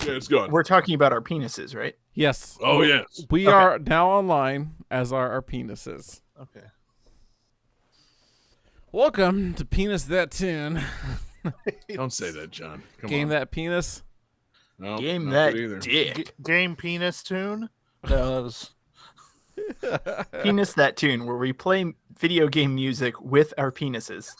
Yeah, it's gone. We're talking about our penises, right? Yes. Oh, yes. We are now online, as are our penises. Okay. Welcome to Penis That Tune. Don't say that, John. Come Game on. That Penis. No, Game not that good either. dick. Game penis tune. No, that was Penis That Tune, where we play video game music with our penises.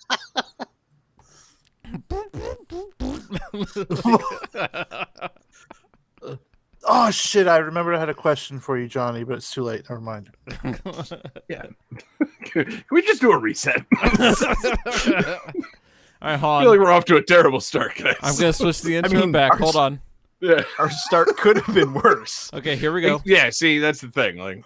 Oh shit! I remembered I had a question for you, Johnny, but it's too late. Never mind. Yeah. Can we just do a reset? All right, hold I on. feel like we're off to a terrible start, guys. I'm going to switch the intro mean, back. our- Hold on. Yeah. Our start could have been worse. Okay, here we go. Yeah, see, that's the thing. Like,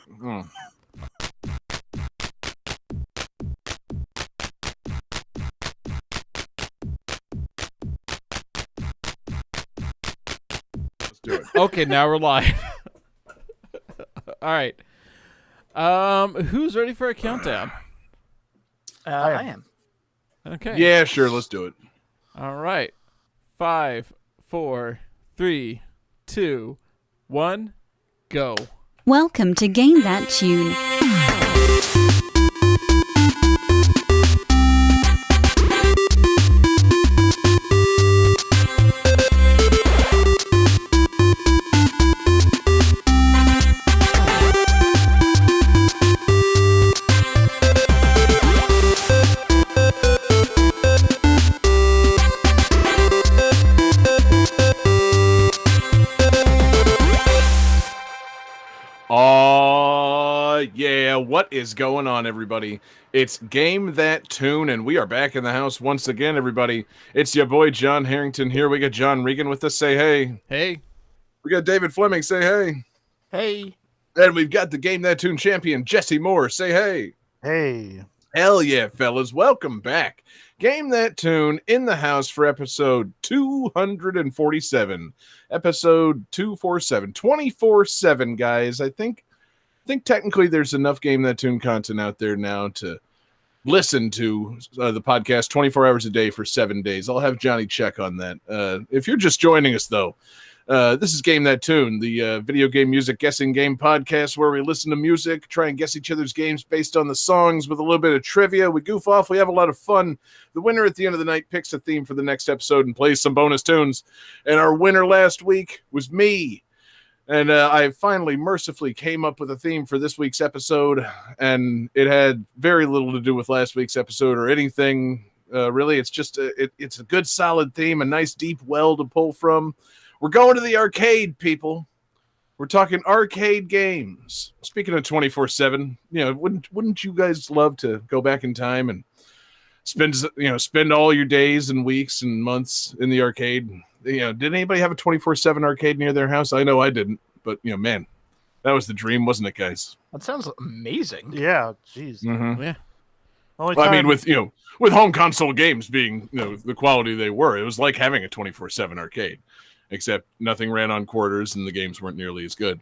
let's do it. Okay, now we're live. All right. Who's ready for a countdown? I am. Okay. Yeah, sure, let's do it. All right. 5, 4, 3, 2, 1, go. Welcome to Game That Tune. Yeah, what is going on, everybody? It's Game That Tune, and we are back in the house once again, everybody. It's your boy, John Harrington here. We got John Regan with us. Say hey. Hey. We got David Fleming. Say hey. Hey. And we've got the Game That Tune champion, Jesse Moore. Say hey. Hey. Hell yeah, fellas. Welcome back. Game That Tune in the house for episode 247. Episode 247. 24/7, guys. I think technically there's enough Game That Tune content out there now to listen to the podcast 24 hours a day for 7 days. I'll have Johnny check on that. If you're just joining us, though, this is Game That Tune, the video game music guessing game podcast where we listen to music, try and guess each other's games based on the songs with a little bit of trivia. We goof off. We have a lot of fun. The winner at the end of the night picks a theme for the next episode and plays some bonus tunes. And our winner last week was me. And I finally mercifully came up with a theme for this week's episode, and it had very little to do with last week's episode or anything. Really, it's just it's a good, solid theme, a nice, deep well to pull from. We're going to the arcade, people. We're talking arcade games. Speaking of 24/7, wouldn't you guys love to go back in time and spend all your days and weeks and months in the arcade? Did anybody have a 24/7 arcade near their house? I know I didn't, but man, that was the dream, wasn't it, guys? That sounds amazing. Yeah. Jeez. Mm-hmm. Yeah. Only Well, I time- mean, with home console games being the quality they were, it was like having a 24/7 arcade, except nothing ran on quarters and the games weren't nearly as good.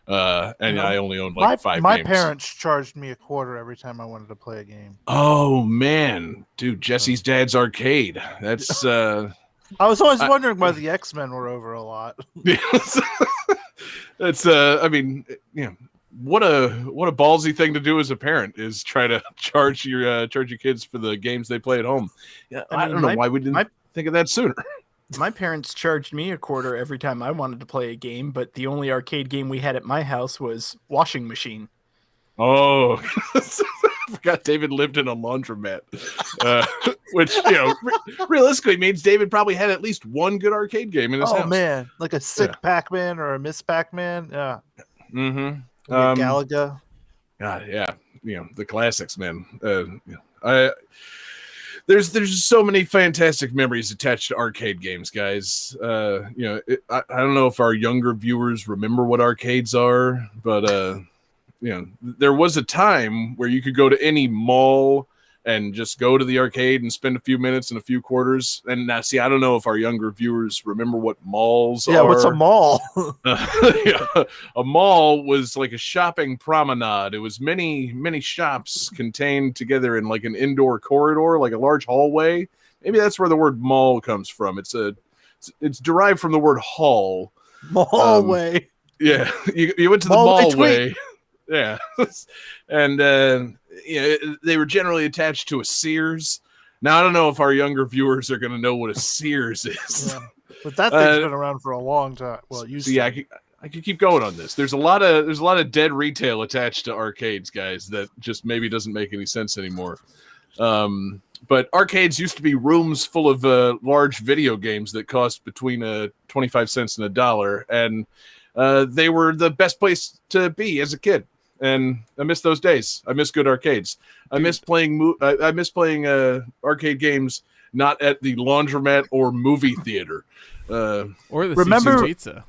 And I only owned like five my games. parents charged me $0.25 every time I wanted to play a game. Oh man, dude, Jesse's dad's arcade. That's I was always wondering why the X-Men were over a lot. that's I mean, what a ballsy thing to do as a parent is try to charge your kids for the games they play at home. Yeah, I don't know why we didn't think of that sooner. My parents charged me $0.25 every time I wanted to play a game, but the only arcade game we had at my house was Washing Machine. Oh, I forgot David lived in a laundromat, which realistically means David probably had at least one good arcade game in his house. Oh man, like a sick Pac-Man or a Miss Pac-Man. Yeah. Mm-hmm. Galaga. God, yeah, the classics, man. There's so many fantastic memories attached to arcade games, guys. I don't know if our younger viewers remember what arcades are, but there was a time where you could go to any mall and just go to the arcade and spend a few minutes and a few quarters. And now, see, I don't know if our younger viewers remember what malls are. Yeah, what's a mall? A mall was like a shopping promenade. It was many, many shops contained together in like an indoor corridor, like a large hallway. Maybe that's where the word mall comes from. It's derived from the word hall, Mallway. Yeah, you went to the Mallway mallway. Yeah, and they were generally attached to a Sears. Now I don't know if our younger viewers are going to know what a Sears is. Yeah. But that thing's been around for a long time. Well, I could keep going on this. There's a lot of dead retail attached to arcades, guys. That just maybe doesn't make any sense anymore. But arcades used to be rooms full of large video games that cost between 25 cents and $1, and they were the best place to be as a kid. And I miss those days. I miss good arcades. I miss playing. I miss playing arcade games not at the laundromat or movie theater. Or the Remember- CC's Pizza.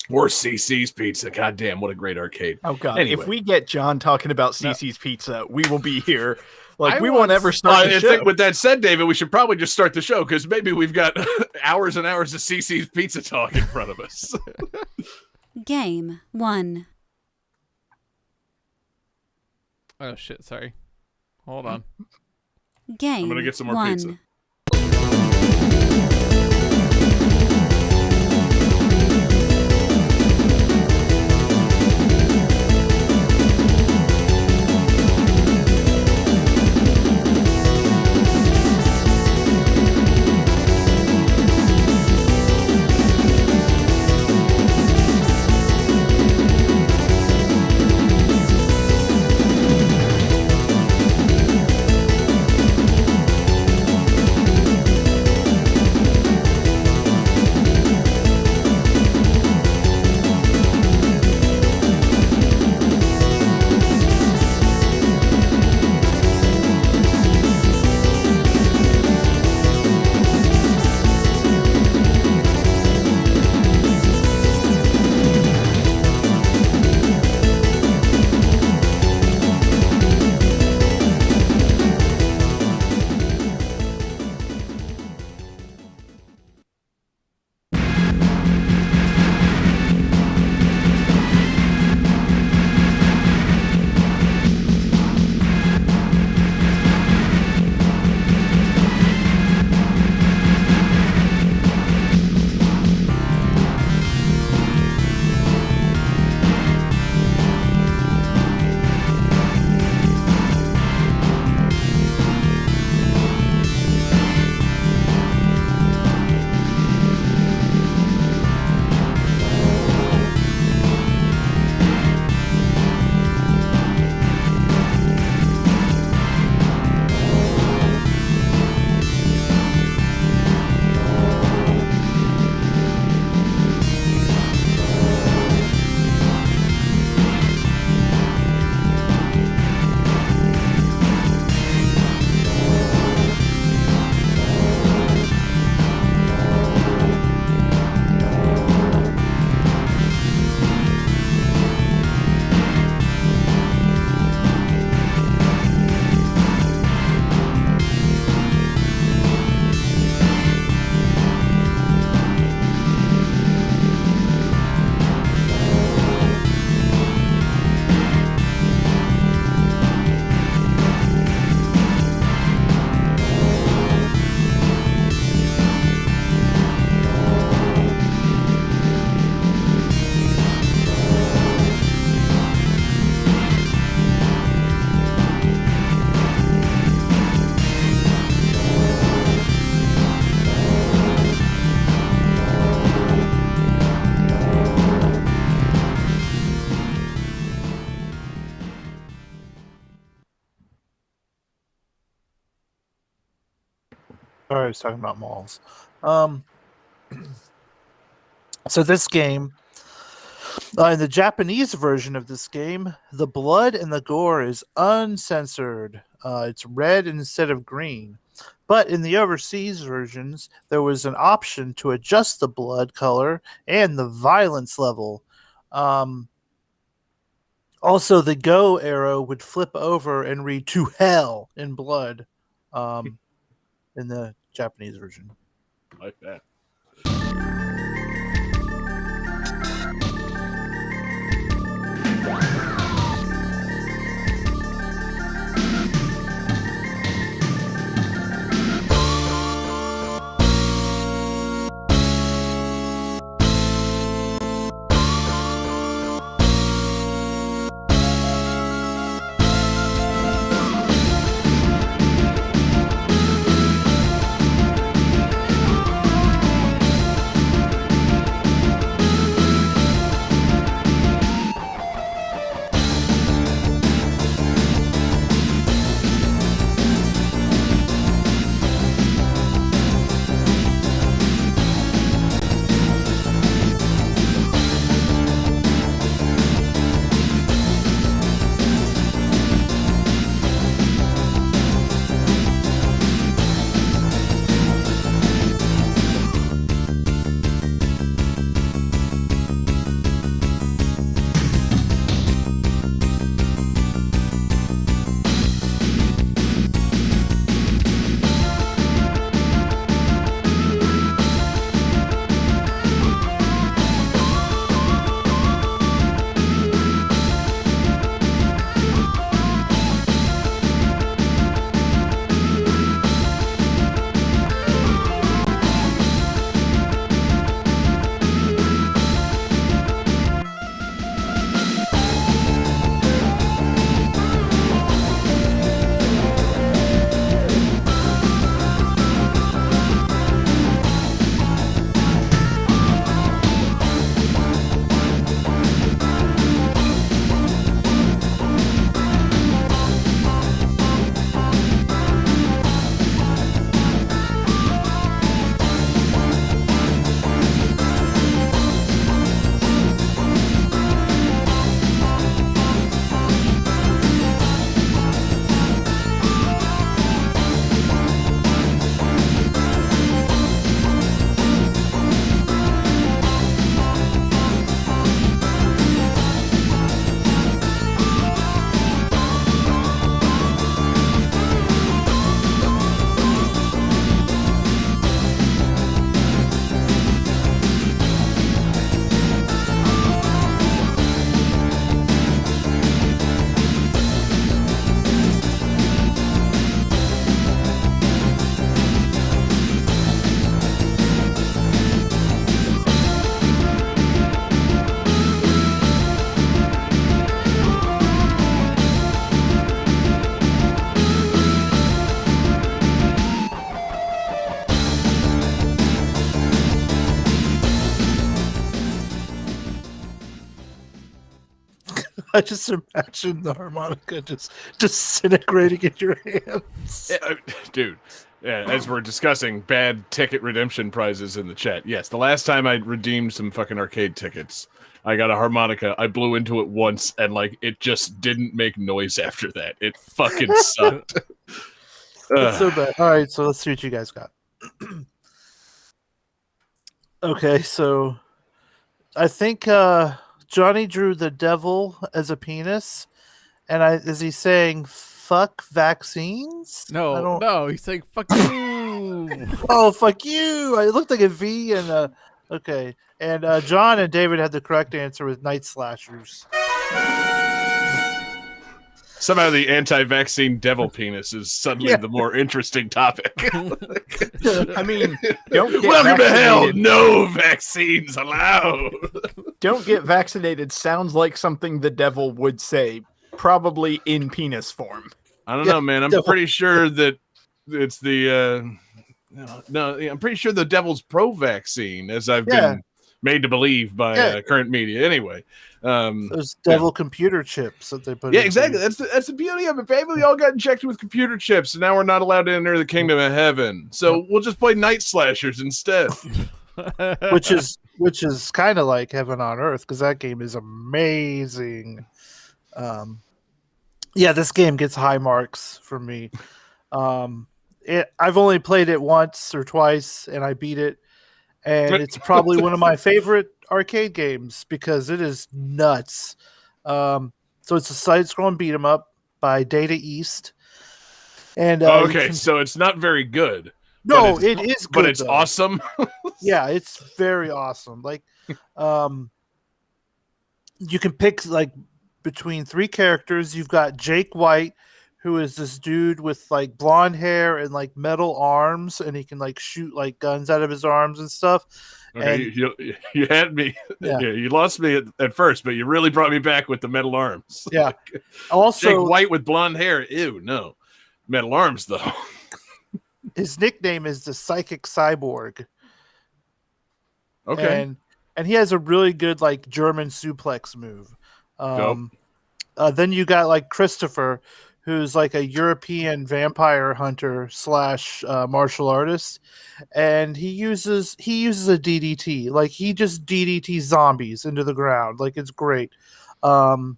Or CC's Pizza. God damn, what a great arcade. Oh god! Anyway. If we get John talking about CC's Pizza, we will be here. Like I we won't once- ever start the I show. think with that said, David, we should probably just start the show because maybe we've got hours and hours of CC's Pizza talk in front of us. Game 1. Oh shit! Sorry. Hold on. Game I'm gonna get some more 1. pizza. All right, I was talking about malls. So this game, in the Japanese version of this game, the blood and the gore is uncensored. It's red instead of green. But in the overseas versions, there was an option to adjust the blood color and the violence level. Also, the go arrow would flip over and read "to hell" in blood in the Japanese version. Like that. I just imagine the harmonica just disintegrating in your hands. Dude, as we're discussing bad ticket redemption prizes in the chat, yes, the last time I redeemed some fucking arcade tickets, I got a harmonica. I blew into it once, and like it just didn't make noise after that. It fucking sucked. It's so bad. All right, so let's see what you guys got. Okay, so I think Johnny drew the devil as a penis, and is he saying fuck vaccines? No, he's saying fuck you. Oh, fuck you! It looked like a V and okay. And John and David had the correct answer with night slashers. Somehow the anti-vaccine devil penis is suddenly the more interesting topic. I mean, don't get Welcome to hell. vaccinated. No vaccines allowed. Don't get vaccinated sounds like something the devil would say, probably in penis form. I don't know, man. I'm devil. pretty sure that it's the I'm pretty sure the devil's pro-vaccine, as I've been made to believe by current media. Anyway, those devil computer chips that they put. yeah, into exactly. you. That's the beauty of it, baby. We all got injected with computer chips, and now we're not allowed to enter the kingdom of heaven. So we'll just play night slashers instead. which is kind of like Heaven on Earth, because that game is amazing. Yeah, this game gets high marks for me. I've only played it once or twice, and I beat it, and it's probably one of my favorite arcade games because it is nuts. So it's a side-scrolling beat 'em up by Data East, and Okay, so it's not very good. no, but it is good, but it's though. awesome. Yeah, it's very awesome. Like, you can pick like between three characters. You've got Jake White, who is this dude with like blonde hair and like metal arms, and he can like shoot like guns out of his arms and stuff. Okay, you had me. Yeah. Yeah, you lost me at first, but you really brought me back with the metal arms. Yeah. Jake Also, White with blonde hair. Ew, no. Metal arms, though. his nickname is the Psychic Cyborg. Okay. And he has a really good like German suplex move. Dope. Then you got like Christopher, who's like a European vampire hunter / martial artist, and he uses a DDT. Like he just DDT zombies into the ground. Like it's great. Then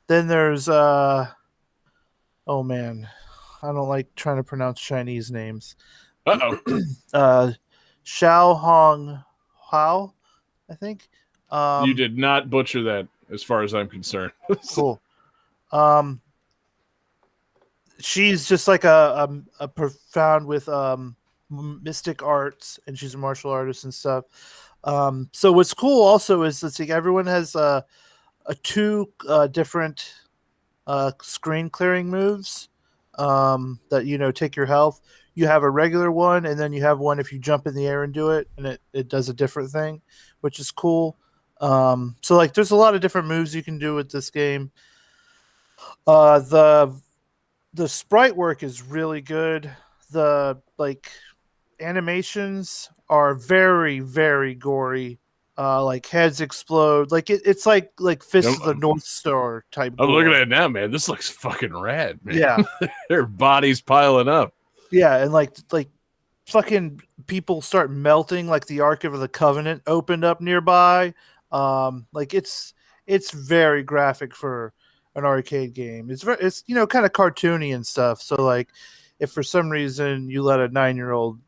there's oh man, I don't like trying to pronounce Chinese names. Uh-oh. Xiao Hong Hao, I think. You did not butcher that, as far as I'm concerned. Cool. She's just like a profound with mystic arts, and she's a martial artist and stuff. So what's cool also is let's see, everyone has two different screen clearing moves that take your health. You have a regular one, and then you have one if you jump in the air and do it, and it does a different thing, which is cool. So like there's a lot of different moves you can do with this game. The sprite work is really good. The like animations are very, very gory. Like heads explode. Like it's like Fist of the North Star type. I'm looking at it now, man. This looks fucking rad, man. Yeah. Their bodies piling up. Yeah, and like fucking people start melting, like the Ark of the Covenant opened up nearby. Like it's very graphic for an arcade game. It's kind of cartoony and stuff. So like if for some reason you let a 9-year-old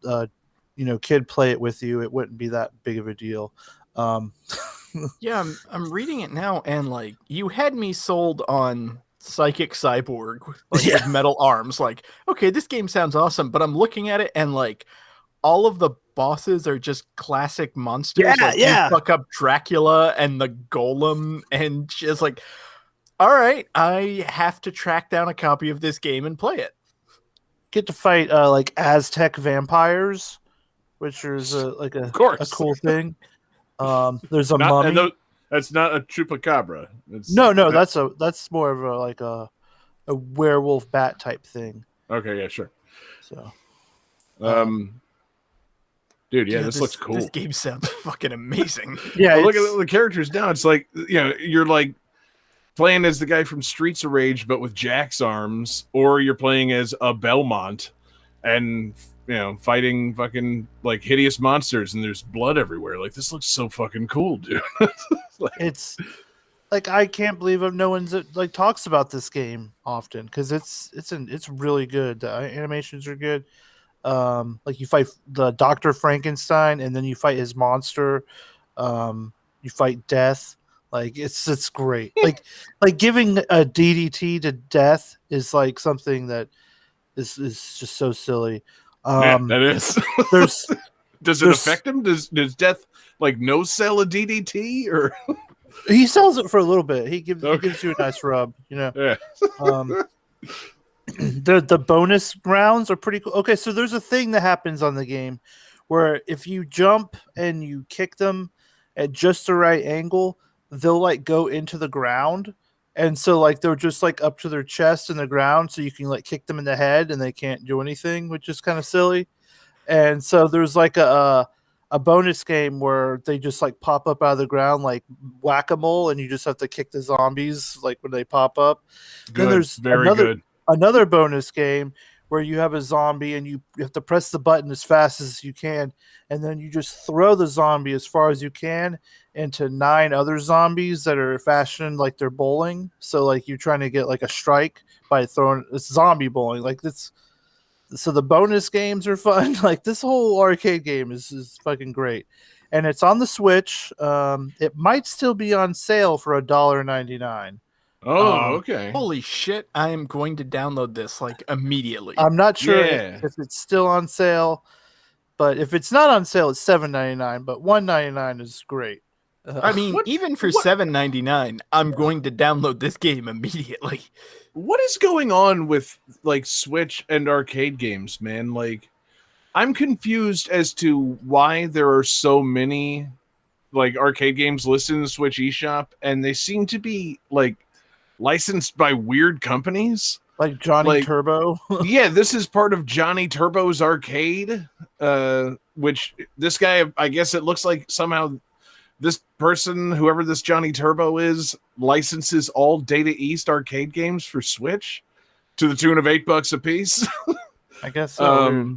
kid play it with you, it wouldn't be that big of a deal. Yeah, I'm reading it now, and like you had me sold on Psychic Cyborg, like with metal arms. Like, okay, this game sounds awesome, but I'm looking at it and like all of the bosses are just classic monsters. You fuck up Dracula and the Golem, and just like, all right, I have to track down a copy of this game and play it. Get to fight like Aztec vampires, which is a cool thing. There's a mummy. That's not a chupacabra. No, that's more of a werewolf bat type thing. Okay, yeah, sure. So, dude, yeah, this looks cool. This game sounds fucking amazing. Yeah, look at the characters now. It's like you're like playing as the guy from Streets of Rage, but with Jack's arms, or you're playing as a Belmont and fighting fucking like hideous monsters and there's blood everywhere. Like, this looks so fucking cool, dude. It's like, I can't believe no one's like talks about this game often, because it's really good. The animations are good. Like, you fight the Dr. Frankenstein and then you fight his monster. You fight Death. Like, it's great. like giving a DDT to Death is like something that is just so silly. That is. Does it affect him? Does Death like no sell a DDT, or he sells it for a little bit? He gives you a nice rub, Yeah. The bonus rounds are pretty cool. Okay, so there's a thing that happens on the game where if you jump and you kick them at just the right angle, they'll like go into the ground. And so like they're just like up to their chest in the ground, so you can like kick them in the head and they can't do anything, which is kind of silly. And so there's like a bonus game where they just like pop up out of the ground like whack-a-mole, and you just have to kick the zombies like when they pop up. Good. Then there's another bonus game where you have a zombie and you have to press the button as fast as you can, and then you just throw the zombie as far as you can into 9 other zombies that are fashioned like they're bowling. So like you're trying to get like a strike by throwing it's zombie bowling. Like this. So the bonus games are fun. Like, this whole arcade game is fucking great. And it's on the Switch. It might still be on sale for $1.99. Oh, okay. Holy shit. I am going to download this like immediately. I'm not sure if it's still on sale, but if it's not on sale, it's $7.99, but $1.99 is great. I mean, even for $7.99, I'm going to download this game immediately. What is going on with like Switch and arcade games, man? Like, I'm confused as to why there are so many like arcade games listed in the Switch eShop, and they seem to be like licensed by weird companies. Like Johnny Turbo. Yeah, this is part of Johnny Turbo's Arcade, which this guy, I guess it looks like somehow this person, whoever this Johnny Turbo is, licenses all Data East arcade games for Switch to the tune of $8 a piece. I guess so.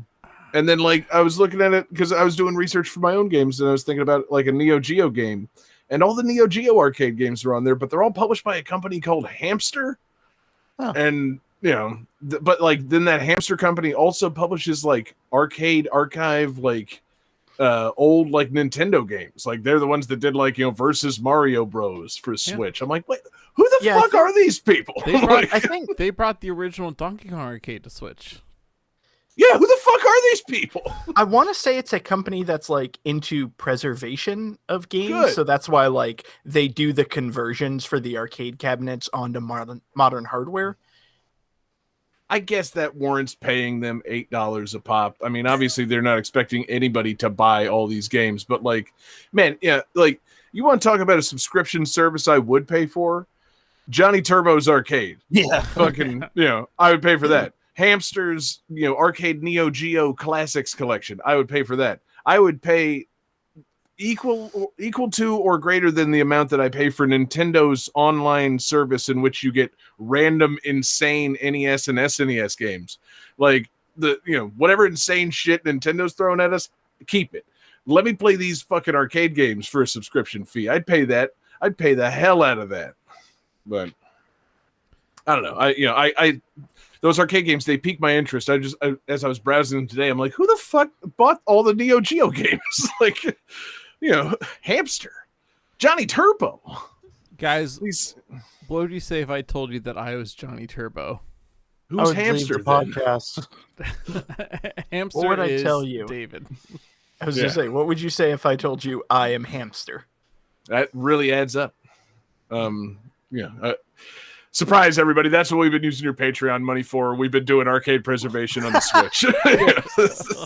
And then like I was looking at it because I was doing research for my own games, and I was thinking about like a Neo Geo game, and all the Neo Geo arcade games are on there, but they're all published by a company called Hamster. Oh. And but like then that Hamster company also publishes like Arcade Archive, like old like Nintendo games. Like they're the ones that did like versus Mario Bros for Switch. I'm like, wait, who the fuck are these people? I think they brought the original Donkey Kong arcade to Switch. Yeah, who the fuck are these people? I want to say it's a company that's like into preservation of games, Good. so that's why like they do the conversions for the arcade cabinets onto modern hardware. I guess that warrants paying them $8 a pop. I mean, obviously they're not expecting anybody to buy all these games, but like, man, yeah, like you want to talk about a subscription service I would pay for? Johnny Turbo's Arcade. Yeah. Fucking, I would pay for that. Hamster's, Arcade Neo Geo Classics collection. I would pay for that. I would pay equal to or greater than the amount that I pay for Nintendo's online service, in which you get random insane NES and SNES games. Like whatever insane shit Nintendo's throwing at us, keep it. Let me play these fucking arcade games for a subscription fee. I'd pay that. I'd pay the hell out of that. But I don't know. I those arcade games, they pique my interest. As I was browsing them today, I'm like, who the fuck bought all the Neo Geo games? Like, Hamster, Johnny Turbo. Guys, Please. What would you say if I told you that I was Johnny Turbo? Who's Hamster? Podcast. Hamster What would I is tell you? David. I was going to say, what would you say if I told you I am Hamster? That really adds up. Surprise, everybody. That's what we've been using your Patreon money for. We've been doing arcade preservation on the Switch.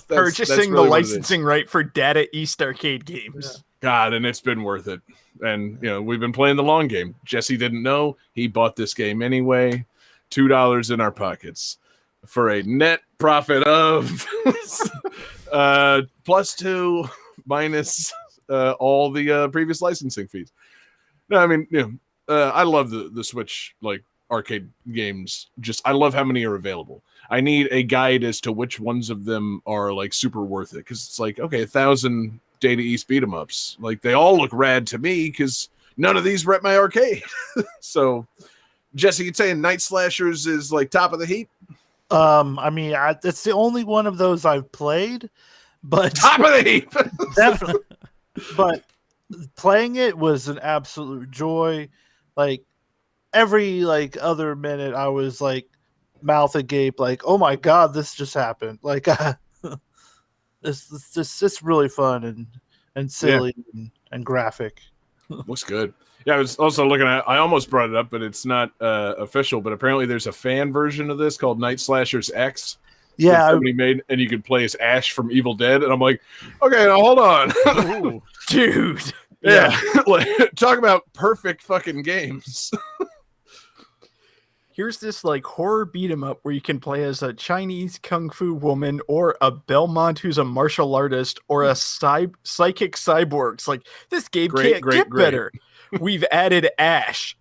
Purchasing the licensing right for Data East arcade games. God, and it's been worth it. And, we've been playing the long game. Jesse didn't know. He bought this game anyway. $2 in our pockets for a net profit of +2 minus all the previous licensing fees. No, I mean, I love the Switch like arcade games. Just I love how many are available. I need a guide as to which ones of them are like super worth it, because it's like, okay, 1,000 Data East beat 'em ups, like they all look rad to me because none of these were at my arcade. So Jesse, you'd saying Night Slashers is like top of the heap? I mean, it's the only one of those I've played, but Top of the heap. definitely. But playing it was an absolute joy. Like every like other minute, I was like mouth agape, like, "Oh my god, this just happened!" Like, it's really fun and silly and graphic. Looks good. Yeah, I was also looking at. I almost brought it up, but it's not official. But apparently, there's a fan version of this called Night Slashers X. Yeah, that somebody made, and you could play as Ash from Evil Dead. And I'm like, okay, now hold on, Ooh. Dude. yeah, like, talk about perfect fucking games. Here's this like horror beat 'em up where you can play as a Chinese kung fu woman or a Belmont who's a martial artist or a psychic cyborgs. Like this game can't get better. We've added Ash.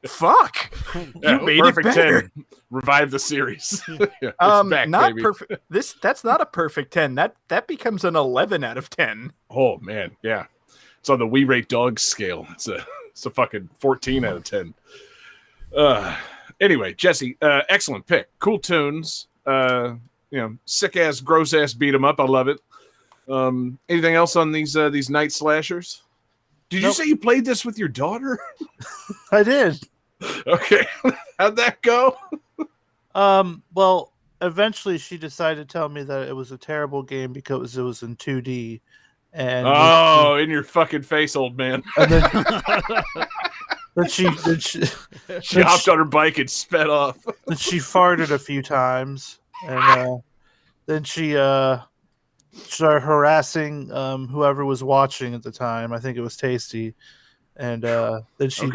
Fuck. Yeah, You made perfect it better. 10. Revive the series. Yeah, it's back, Not baby. perfect. That's not a perfect 10. That becomes an 11 out of 10. Oh man, yeah. It's on the We Rate Dogs scale. It's a fucking 14 out of 10. Anyway, Jesse, excellent pick. Cool tunes. Sick ass, gross ass beat 'em up. I love it. Anything else on these Night Slashers? Did you say you played this with your daughter? I did. Okay. How'd that go? Well, eventually she decided to tell me that it was a terrible game because it was in 2D. And in your fucking face, old man. and then she She hopped on her bike and sped off. she farted a few times, and then she started harassing whoever was watching at the time. I think it was Tasty, and then she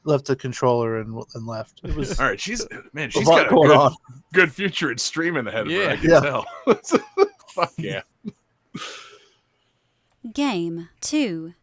left the controller and left. It was All right, she's a lot got a going on. good future in streaming ahead of her. I can Yeah. tell. Fuck yeah. Game 2.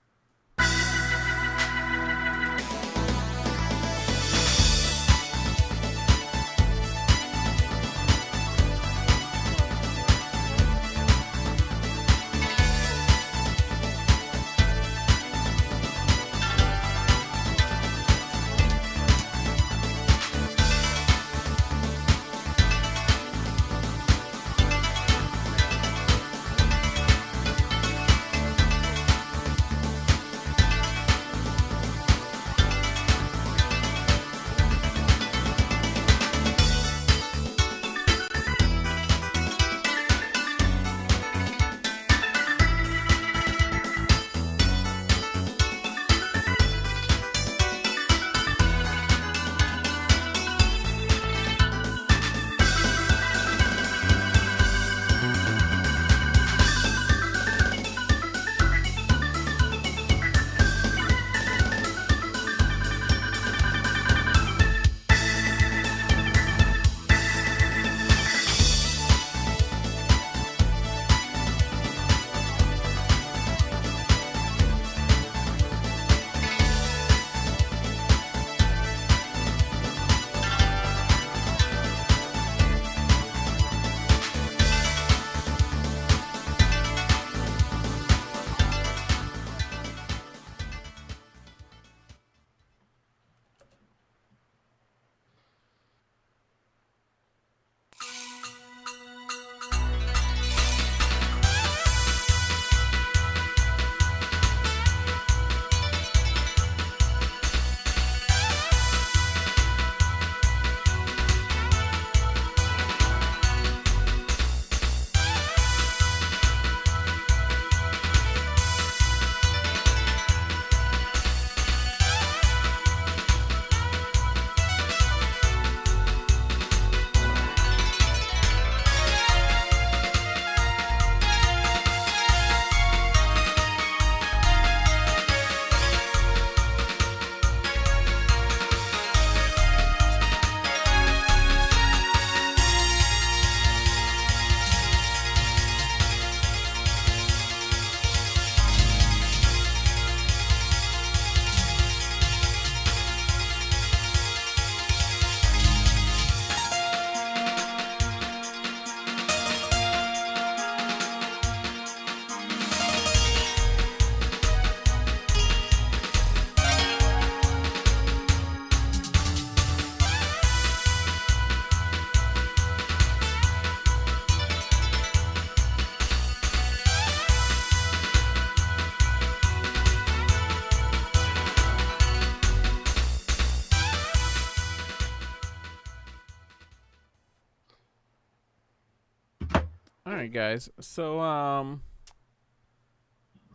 right, guys. So,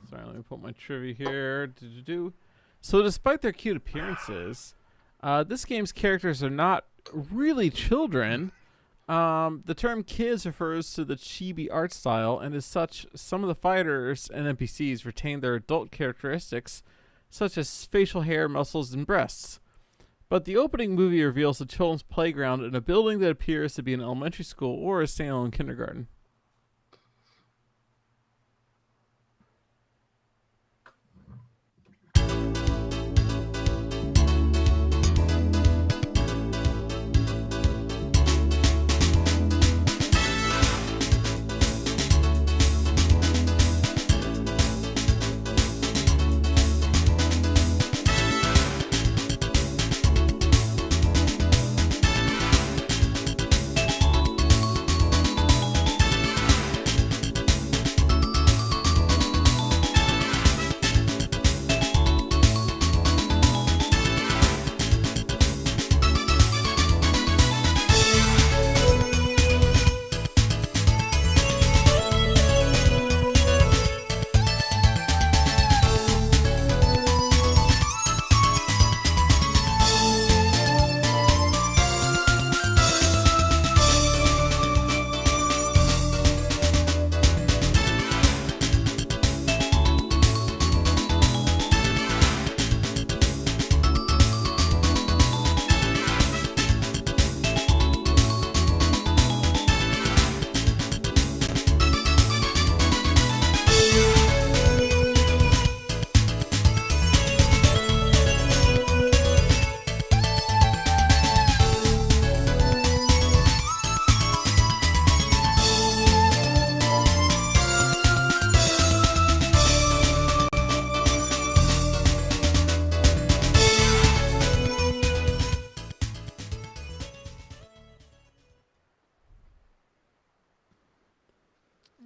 sorry, let me put my trivia here. So, despite their cute appearances, this game's characters are not really children. The term kids refers to the chibi art style, and as such, some of the fighters and NPCs retain their adult characteristics, such as facial hair, muscles, and breasts. But the opening movie reveals a children's playground in a building that appears to be an elementary school or a standalone kindergarten.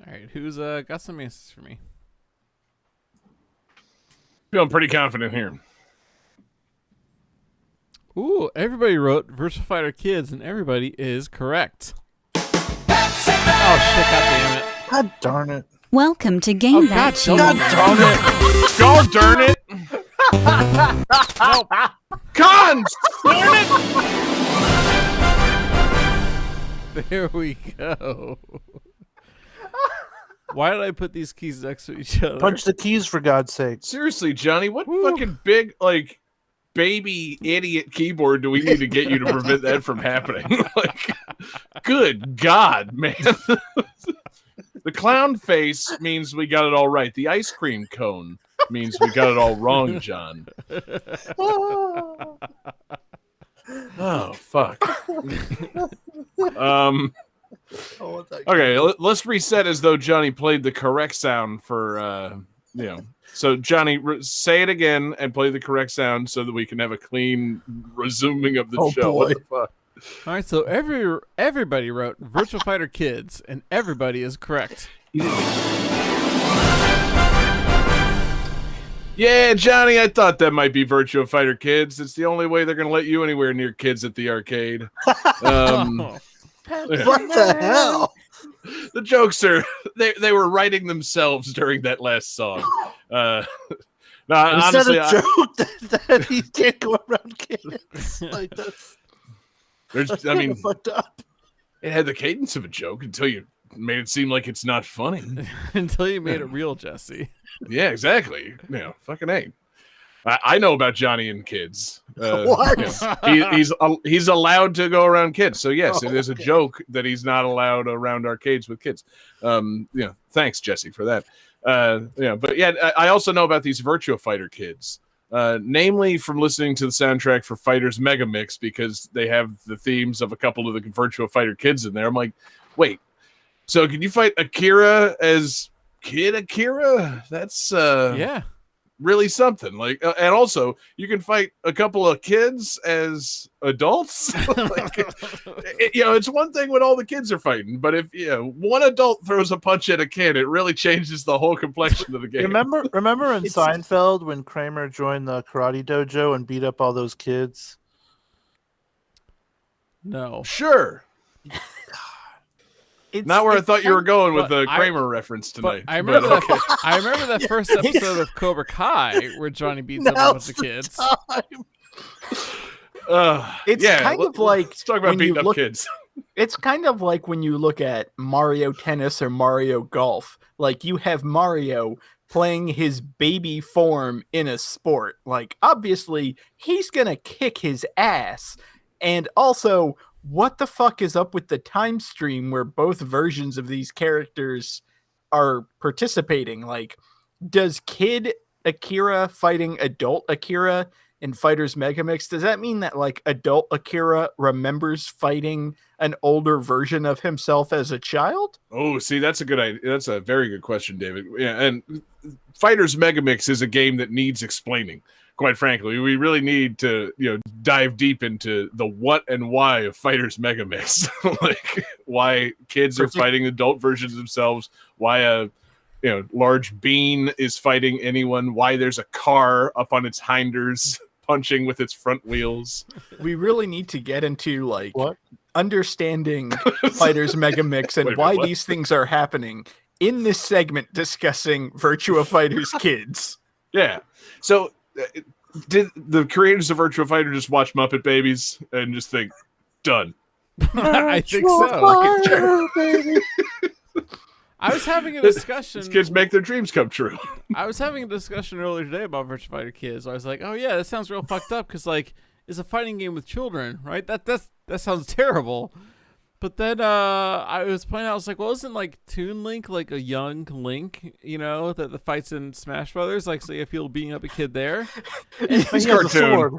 All right, who's got some answers for me? Feeling pretty confident here. Ooh, everybody wrote Virtua Fighter Kids, and everybody is correct. Oh shit! God damn it! God darn it! Welcome to Game That Tune. God darn it! God darn it! No. Cons! Darn it! There we go. Why did I put these keys next to each other? Punch the keys for God's sake! Seriously, Johnny, what fucking big, like, baby idiot keyboard do we need to get you to prevent that from happening? Like, good God, man. The clown face means we got it all right. The ice cream cone means we got it all wrong, John. Oh, fuck. Okay, let's reset as though Johnny played the correct sound for, So, Johnny, say it again and play the correct sound so that we can have a clean resuming of the show. Boy. What the fuck? All right, so everybody wrote Virtua Fighter Kids, and everybody is correct. Yeah, Johnny, I thought that might be Virtua Fighter Kids. It's the only way they're going to let you anywhere near kids at the arcade. Oh. What the hell? The jokes are they were writing themselves during that last song. No, Is honestly, that a joke that he can't go around kids? Like that's I mean, fucked up. it had the cadence of a joke until you made it seem like it's not funny. Until you made it real, Jesse. Yeah, exactly. Fucking A. I know about Johnny and kids. What? He's allowed to go around kids. So yes, it is a okay. joke that he's not allowed around arcades with kids. Thanks, Jesse, for that. But yeah, I also know about these Virtua Fighter Kids. Namely from listening to the soundtrack for Fighters Mega Mix, because they have the themes of a couple of the Virtua Fighter Kids in there. I'm like, wait, so can you fight Akira as Kid Akira? That's Yeah. really something. Like, and also you can fight a couple of kids as adults. It's one thing when all the kids are fighting, but if one adult throws a punch at a kid, it really changes the whole complexion of the game. Remember in Seinfeld when Kramer joined the karate dojo and beat up all those kids? No. Sure. Not where I thought you were going with but the Kramer reference But tonight. I remember okay. that. I remember that first episode of Cobra Kai where Johnny beats up a bunch of kids. It's kind of like let's talk about when you beating up look- kids. It's kind of like when you look at Mario Tennis or Mario Golf. Like, you have Mario playing his baby form in a sport. Like, obviously, he's gonna kick his ass. And also, what the fuck is up with the time stream where both versions of these characters are participating? Like, does kid Akira fighting adult Akira in Fighters Megamix, does that mean that, like, adult Akira remembers fighting an older version of himself as a child? Oh, see, that's a good idea. That's a very good question, David. Yeah, and Fighters Megamix is a game that needs explaining. Quite frankly, we really need to, dive deep into the what and why of Fighters Megamix. Like, why kids are fighting adult versions of themselves, why a large bean is fighting anyone, why there's a car up on its hinders punching with its front wheels. We really need to get into, like, What? understanding Fighters Megamix and Wait a why minute, what? these things are happening in this segment discussing Virtua Fighters Kids. Yeah. So, did the creators of Virtua Fighter just watch Muppet Babies and just think, done? I think so. I was having a discussion. These kids make their dreams come true. I was having a discussion earlier today about Virtua Fighter Kids. I was like, oh yeah, that sounds real fucked up because, like, it's a fighting game with children, right? That sounds terrible. But then I was pointing out, I was like, well, isn't, like, Toon Link like a young Link, that the fights in Smash Brothers? Like, so you feel beating up a kid there? He's cartoon.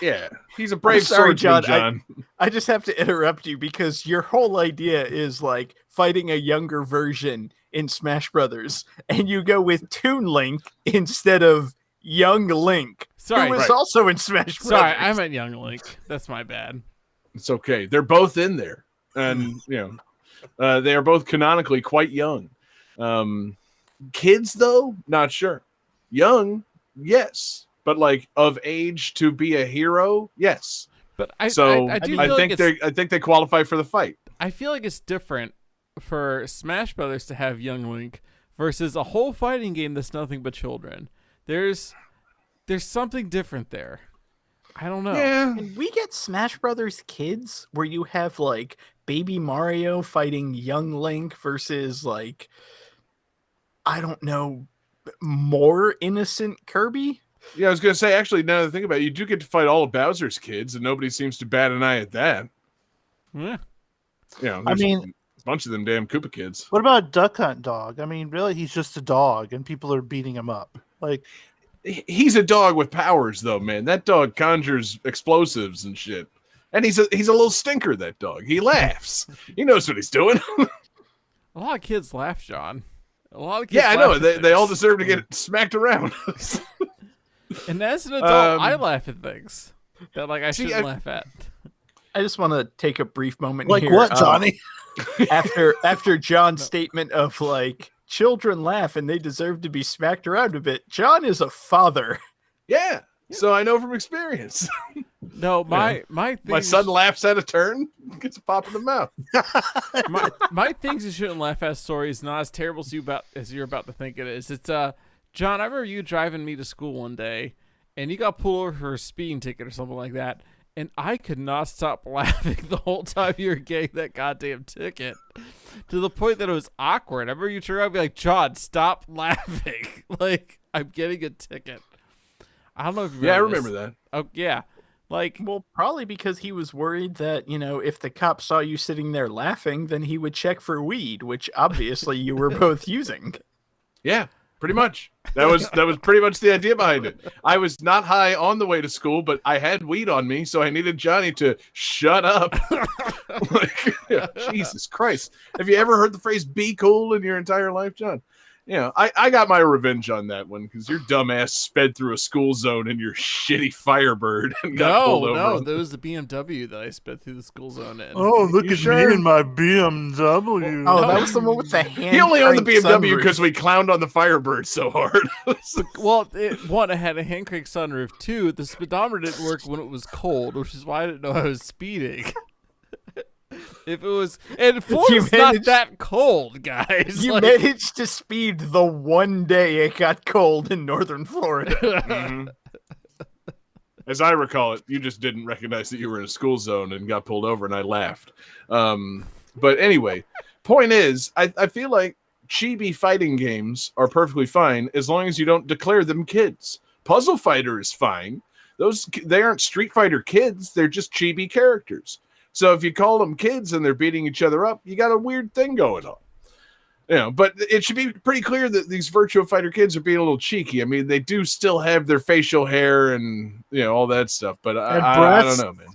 Yeah, he's a brave sorry, swordsman, John. John. I just have to interrupt you because your whole idea is, like, fighting a younger version in Smash Brothers, and you go with Toon Link instead of Young Link, Sorry, who is right. also in Smash Brothers. Sorry, I meant young Link. That's my bad. It's okay. They're both in there, and they are both canonically quite young. Kids, though, not sure. Young, yes, but like of age to be a hero, yes. But I do I feel think like they qualify for the fight. I feel like it's different for Smash Brothers to have young Link versus a whole fighting game that's nothing but children. There's something different there. I don't know. Yeah, Can we get Smash Brothers Kids where you have, like, baby Mario fighting young Link versus, like, I don't know, more innocent Kirby? yeah. I was gonna say, actually, now that I think about it, you do get to fight all of Bowser's kids, and nobody seems to bat an eye at that. Yeah. There's a bunch of them damn Koopa kids. What about Duck Hunt Dog? I mean, really, he's just a dog, and people are beating him up. Like, He's a dog with powers, though, man. That dog conjures explosives and shit. And he's a little stinker, that dog. He laughs. He knows what he's doing. A lot of kids laugh, John. A lot of kids Yeah, I laugh know. at They all things. deserve to get smacked around. And as an adult, Um, I laugh at things that, like, I see, shouldn't I- laugh at. I just want to take a brief moment like here. what, Johnny? After John's statement of, like, children laugh and they deserve to be smacked around a bit, John is a father. Yeah. So I know from experience. No, my My things, son laughs at a turn, gets a pop in the mouth. my things you shouldn't laugh at story is not as terrible as you're about to think it is. It's John, I remember you driving me to school one day, and you got pulled over for a speeding ticket or something like that, and I could not stop laughing the whole time you were getting that goddamn ticket, to the point that it was awkward. I remember you turned around and be like, John, stop laughing. Like, I'm getting a ticket. I don't know if you Yeah, I remember remember this. that. Oh, yeah. Like, Well, probably because he was worried that, if the cop saw you sitting there laughing, then he would check for weed, which obviously you were both using. Yeah, pretty much. That was pretty much the idea behind it. I was not high on the way to school, but I had weed on me, so I needed Johnny to shut up. Like, Jesus Christ. Have you ever heard the phrase "be cool" in your entire life, John? I got my revenge on that one because your dumb ass sped through a school zone in your shitty Firebird and got pulled over. no, that was the BMW that I sped through the school zone in. Oh, look You at sure? me and my BMW. Oh, that was the one with the hand. He only owned the crank BMW sunroof. because we clowned on the Firebird so hard. Well, one, I had a hand crank sunroof. Two, the speedometer didn't work when it was cold, which is why I didn't know I was speeding. If it was, and Florida's not that cold, guys. You managed to speed the one day it got cold in northern Florida. Mm-hmm. As I recall it, you just didn't recognize that you were in a school zone and got pulled over, and I laughed. But anyway, point is, I feel like chibi fighting games are perfectly fine as long as you don't declare them kids. Puzzle Fighter is fine. They aren't Street Fighter kids. They're just chibi characters. So if you call them kids and they're beating each other up, you got a weird thing going on. But it should be pretty clear that these Virtua Fighter kids are being a little cheeky. I mean, they do still have their facial hair and all that stuff. But I don't know, man.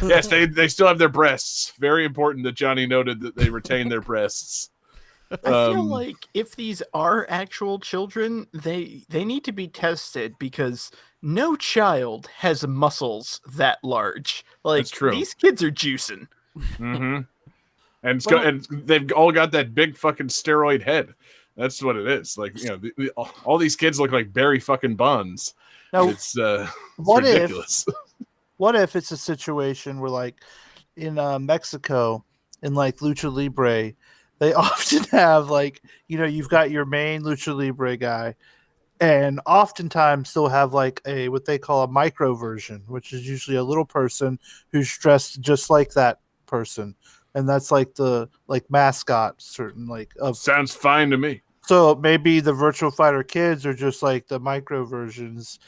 Yes, they still have their breasts. Very important that Johnny noted that they retain their breasts. I feel like if these are actual children, they need to be tested because no child has muscles that large. Like, that's true. These kids are juicing. Mm-hmm. And they've all got that big fucking steroid head. That's what it is. Like, all these kids look like Barry fucking Bonds. Now, it's what ridiculous. What if it's a situation where, like, in Mexico, in like Lucha Libre, they often have, like, you've got your main Lucha Libre guy, and oftentimes they'll have like what they call a micro version, which is usually a little person who's dressed just like that person, and that's like the mascot, certain of. Sounds fine to me. So maybe the Virtua Fighter kids are just like the micro versions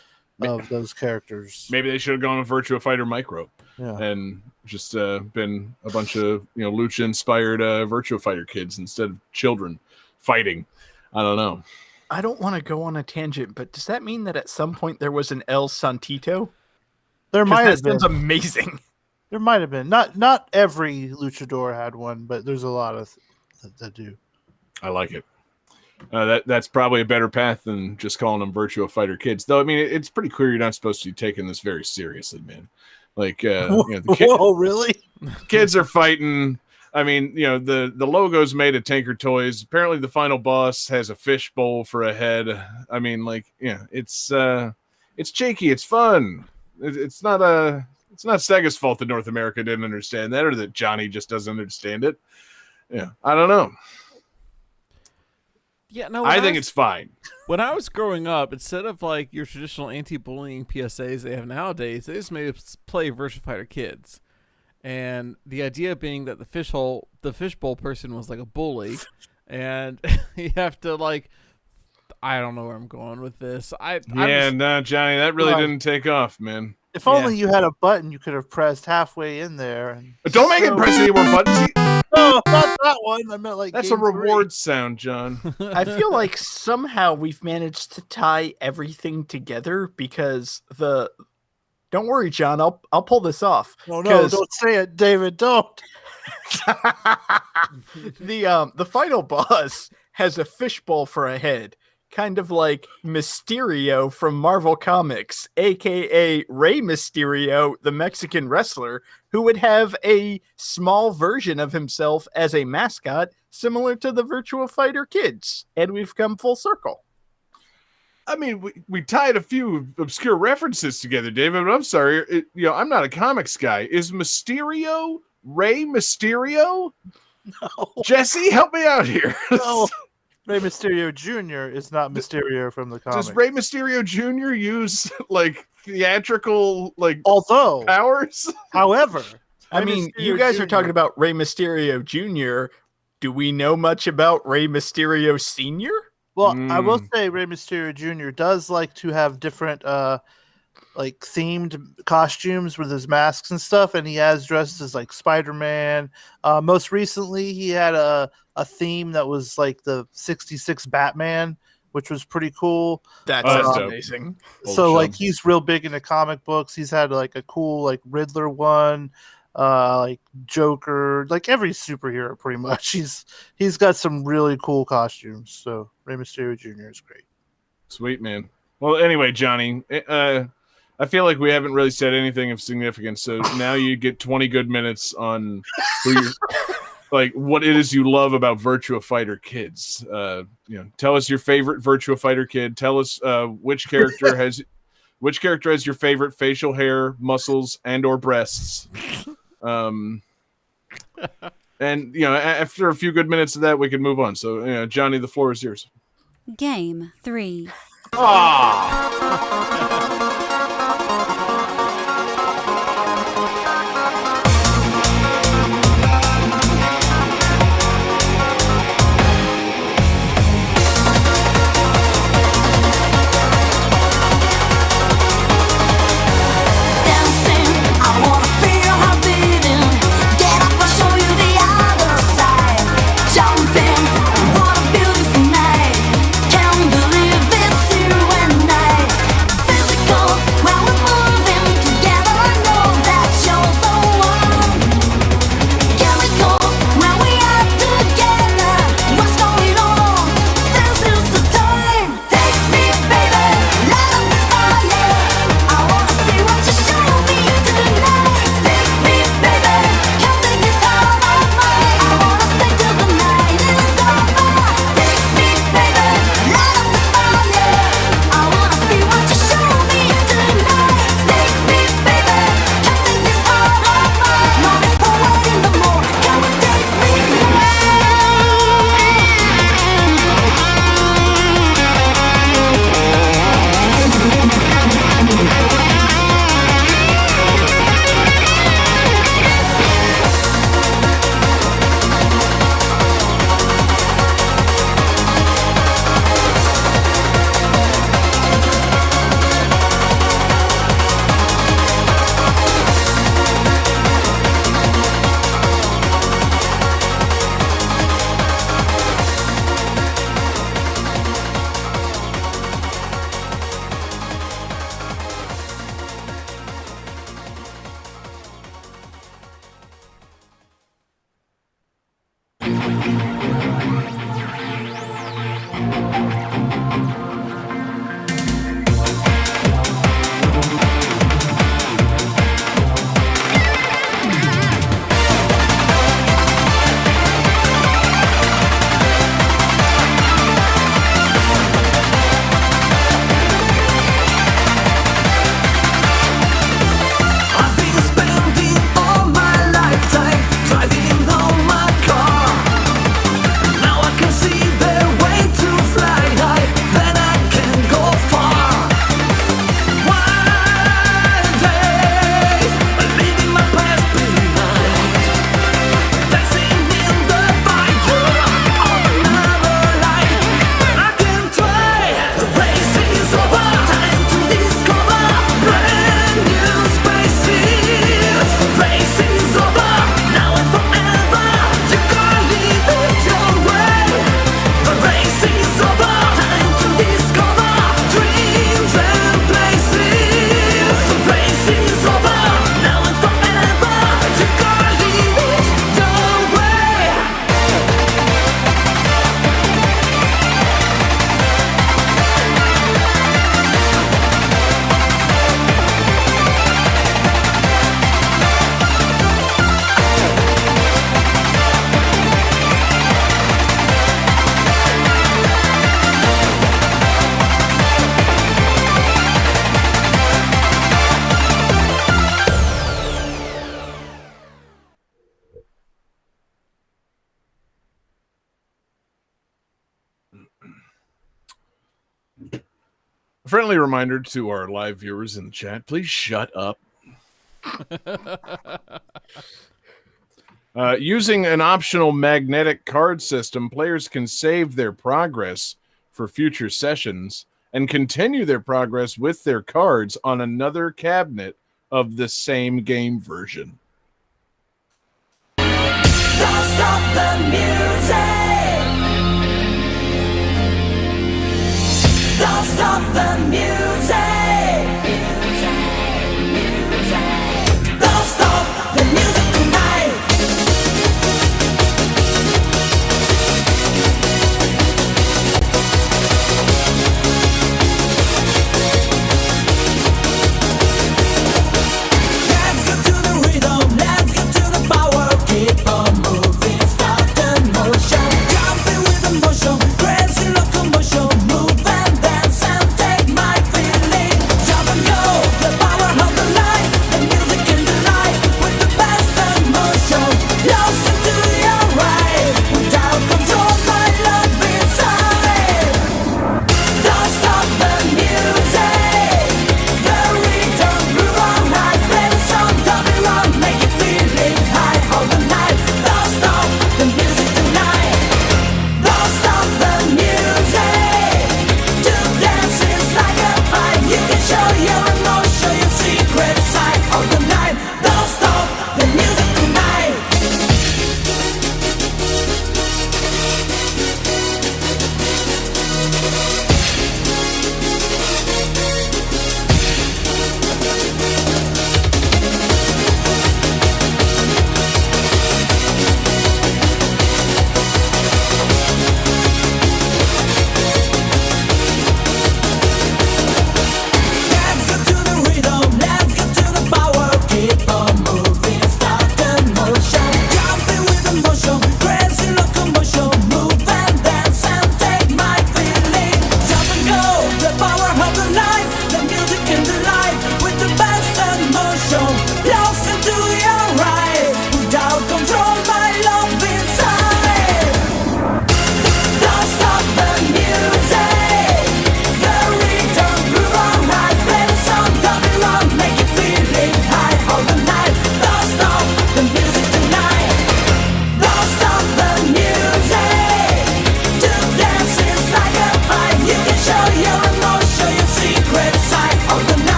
of those characters. Maybe they should have gone with Virtua Fighter Micro, and just been a bunch of lucha inspired Virtua Fighter kids instead of children fighting. I don't know. I don't want to go on a tangent, but does that mean that at some point there was an El Santito? There might have been. That sounds amazing. There might have been. Not every luchador had one, but there's a lot of that do. I like it. That's probably a better path than just calling them Virtua Fighter kids. Though, I mean, it's pretty clear you're not supposed to be taking this very seriously, man. Like, whoa, really? Kids are fighting. I mean, the logo's made of Tinker Toys. Apparently, the final boss has a fishbowl for a head. I mean, it's cheeky. It's fun. It's not Sega's fault that North America didn't understand that, or that Johnny just doesn't understand it. Yeah, I don't know. Yeah, no. I think it's fine. When I was growing up, instead of like your traditional anti-bullying PSAs they have nowadays, they just made us play Virtua Fighter Kids. And the idea being that the fishbowl person was like a bully, and you have to I don't know where I'm going with this. No, Johnny, that really didn't take off, man. If only you had a button you could have pressed halfway in there. Don't make it press any more buttons. No, not that one. I meant that's a reward sound, John. I feel like somehow we've managed to tie everything together because Don't worry, John. I'll pull this off. No, don't say it, David. Don't. The final boss has a fishbowl for a head, kind of like Mysterio from Marvel Comics, aka Rey Mysterio, the Mexican wrestler, who would have a small version of himself as a mascot, similar to the Virtua Fighter kids. And we've come full circle. I mean, we tied a few obscure references together, David, but I'm sorry. I'm not a comics guy. Is Mysterio Rey Mysterio? No. Jesse, help me out here. No. Rey Mysterio Jr. is not Mysterio from the comics. Does Rey Mysterio Jr. use, theatrical, powers? However. I mean, you guys are talking about Rey Mysterio Jr. Do we know much about Rey Mysterio Sr.? Well, I will say Rey Mysterio Jr. does like to have different themed costumes with his masks and stuff, and he has dressed as Spider-Man. Most recently he had a theme that was like the 66 Batman, which was pretty cool. That's amazing. So he's real big into comic books. He's had a cool Riddler one. Joker, every superhero pretty much. He's got some really cool costumes. So Rey Mysterio Jr. is great. Sweet, man. Well, anyway, Johnny, I feel like we haven't really said anything of significance. So now you get 20 good minutes on who you're, what it is you love about Virtua Fighter kids. Tell us your favorite Virtua Fighter kid. Tell us which character has your favorite facial hair, muscles, and or breasts. And, after a few good minutes of that, we can move on. So, Johnny, the floor is yours. Game 3. A friendly reminder to our live viewers in the chat, please shut up. Using an optional magnetic card system, players can save their progress for future sessions and continue their progress with their cards on another cabinet of the same game version. Don't stop the music. Don't stop the music. Don't stop the music tonight. Let's get to the rhythm. Let's get to the power. Keep on moving. Start the motion. Jumping with emotion. Crazy locomotion. Move and dance and take my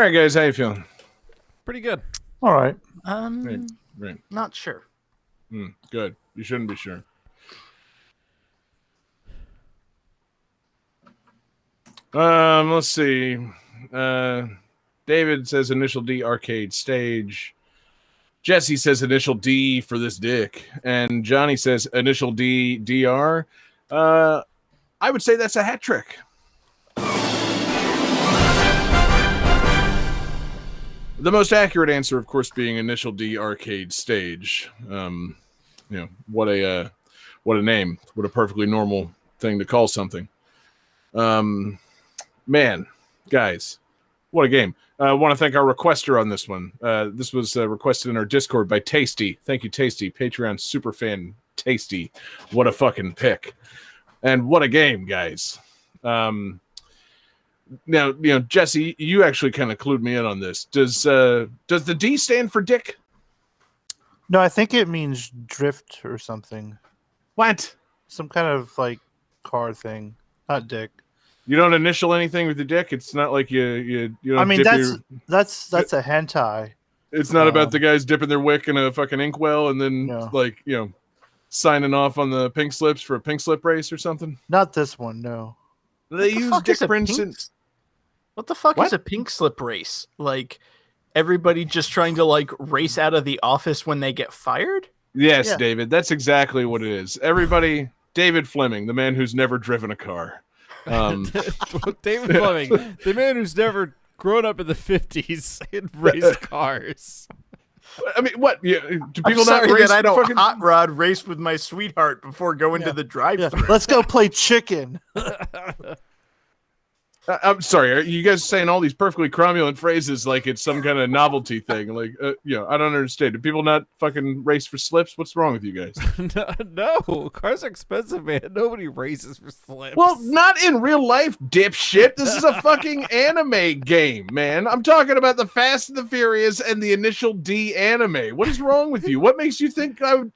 All right, guys, how you feeling? Pretty good. All right. Right. Not sure. Good. You shouldn't be sure. Let's see. David says initial D arcade stage. Jesse says initial D for this dick. And Johnny says initial D DR. I would say that's a hat trick. The most accurate answer, of course, being initial D arcade stage. What a name. What a perfectly normal thing to call something. Man, guys, what a game. I want to thank our requester on this one. This was requested in our Discord by Tasty. Thank you, Tasty. Patreon superfan Tasty. What a fucking pick. And what a game, guys. Now, Jesse, you actually kind of clued me in on this. Does the D stand for dick? No, I think it means drift or something. What? Some kind of like car thing, not dick. You don't initial anything with the dick? It's not like you don't I mean, dip that's a hentai. It's not about the guys dipping their wick in a fucking inkwell and then signing off on the pink slips for a pink slip race or something. Not this one, no. They use dick prints in. What the fuck is a pink slip race? Like everybody just trying to like race out of the office when they get fired? Yes, Yeah. David, that's exactly what it is. Everybody, David Fleming, the man who's never driven a car. David Fleming, the man who's never grown up in the 50s and raced cars. I mean, what? Yeah, do I'm people not sorry race? that I don't fucking... hot rod race with my sweetheart before going to the drive-thru. Let's go play chicken. I'm sorry. Are you guys saying all these perfectly cromulent phrases like it's some kind of novelty thing? Like, I don't understand. Do people not fucking race for slips? What's wrong with you guys? No, cars are expensive, man. Nobody races for slips. Well, not in real life, dipshit. This is a fucking anime game, man. I'm talking about the Fast and the Furious and the Initial D anime. What is wrong with you? What makes you think I would...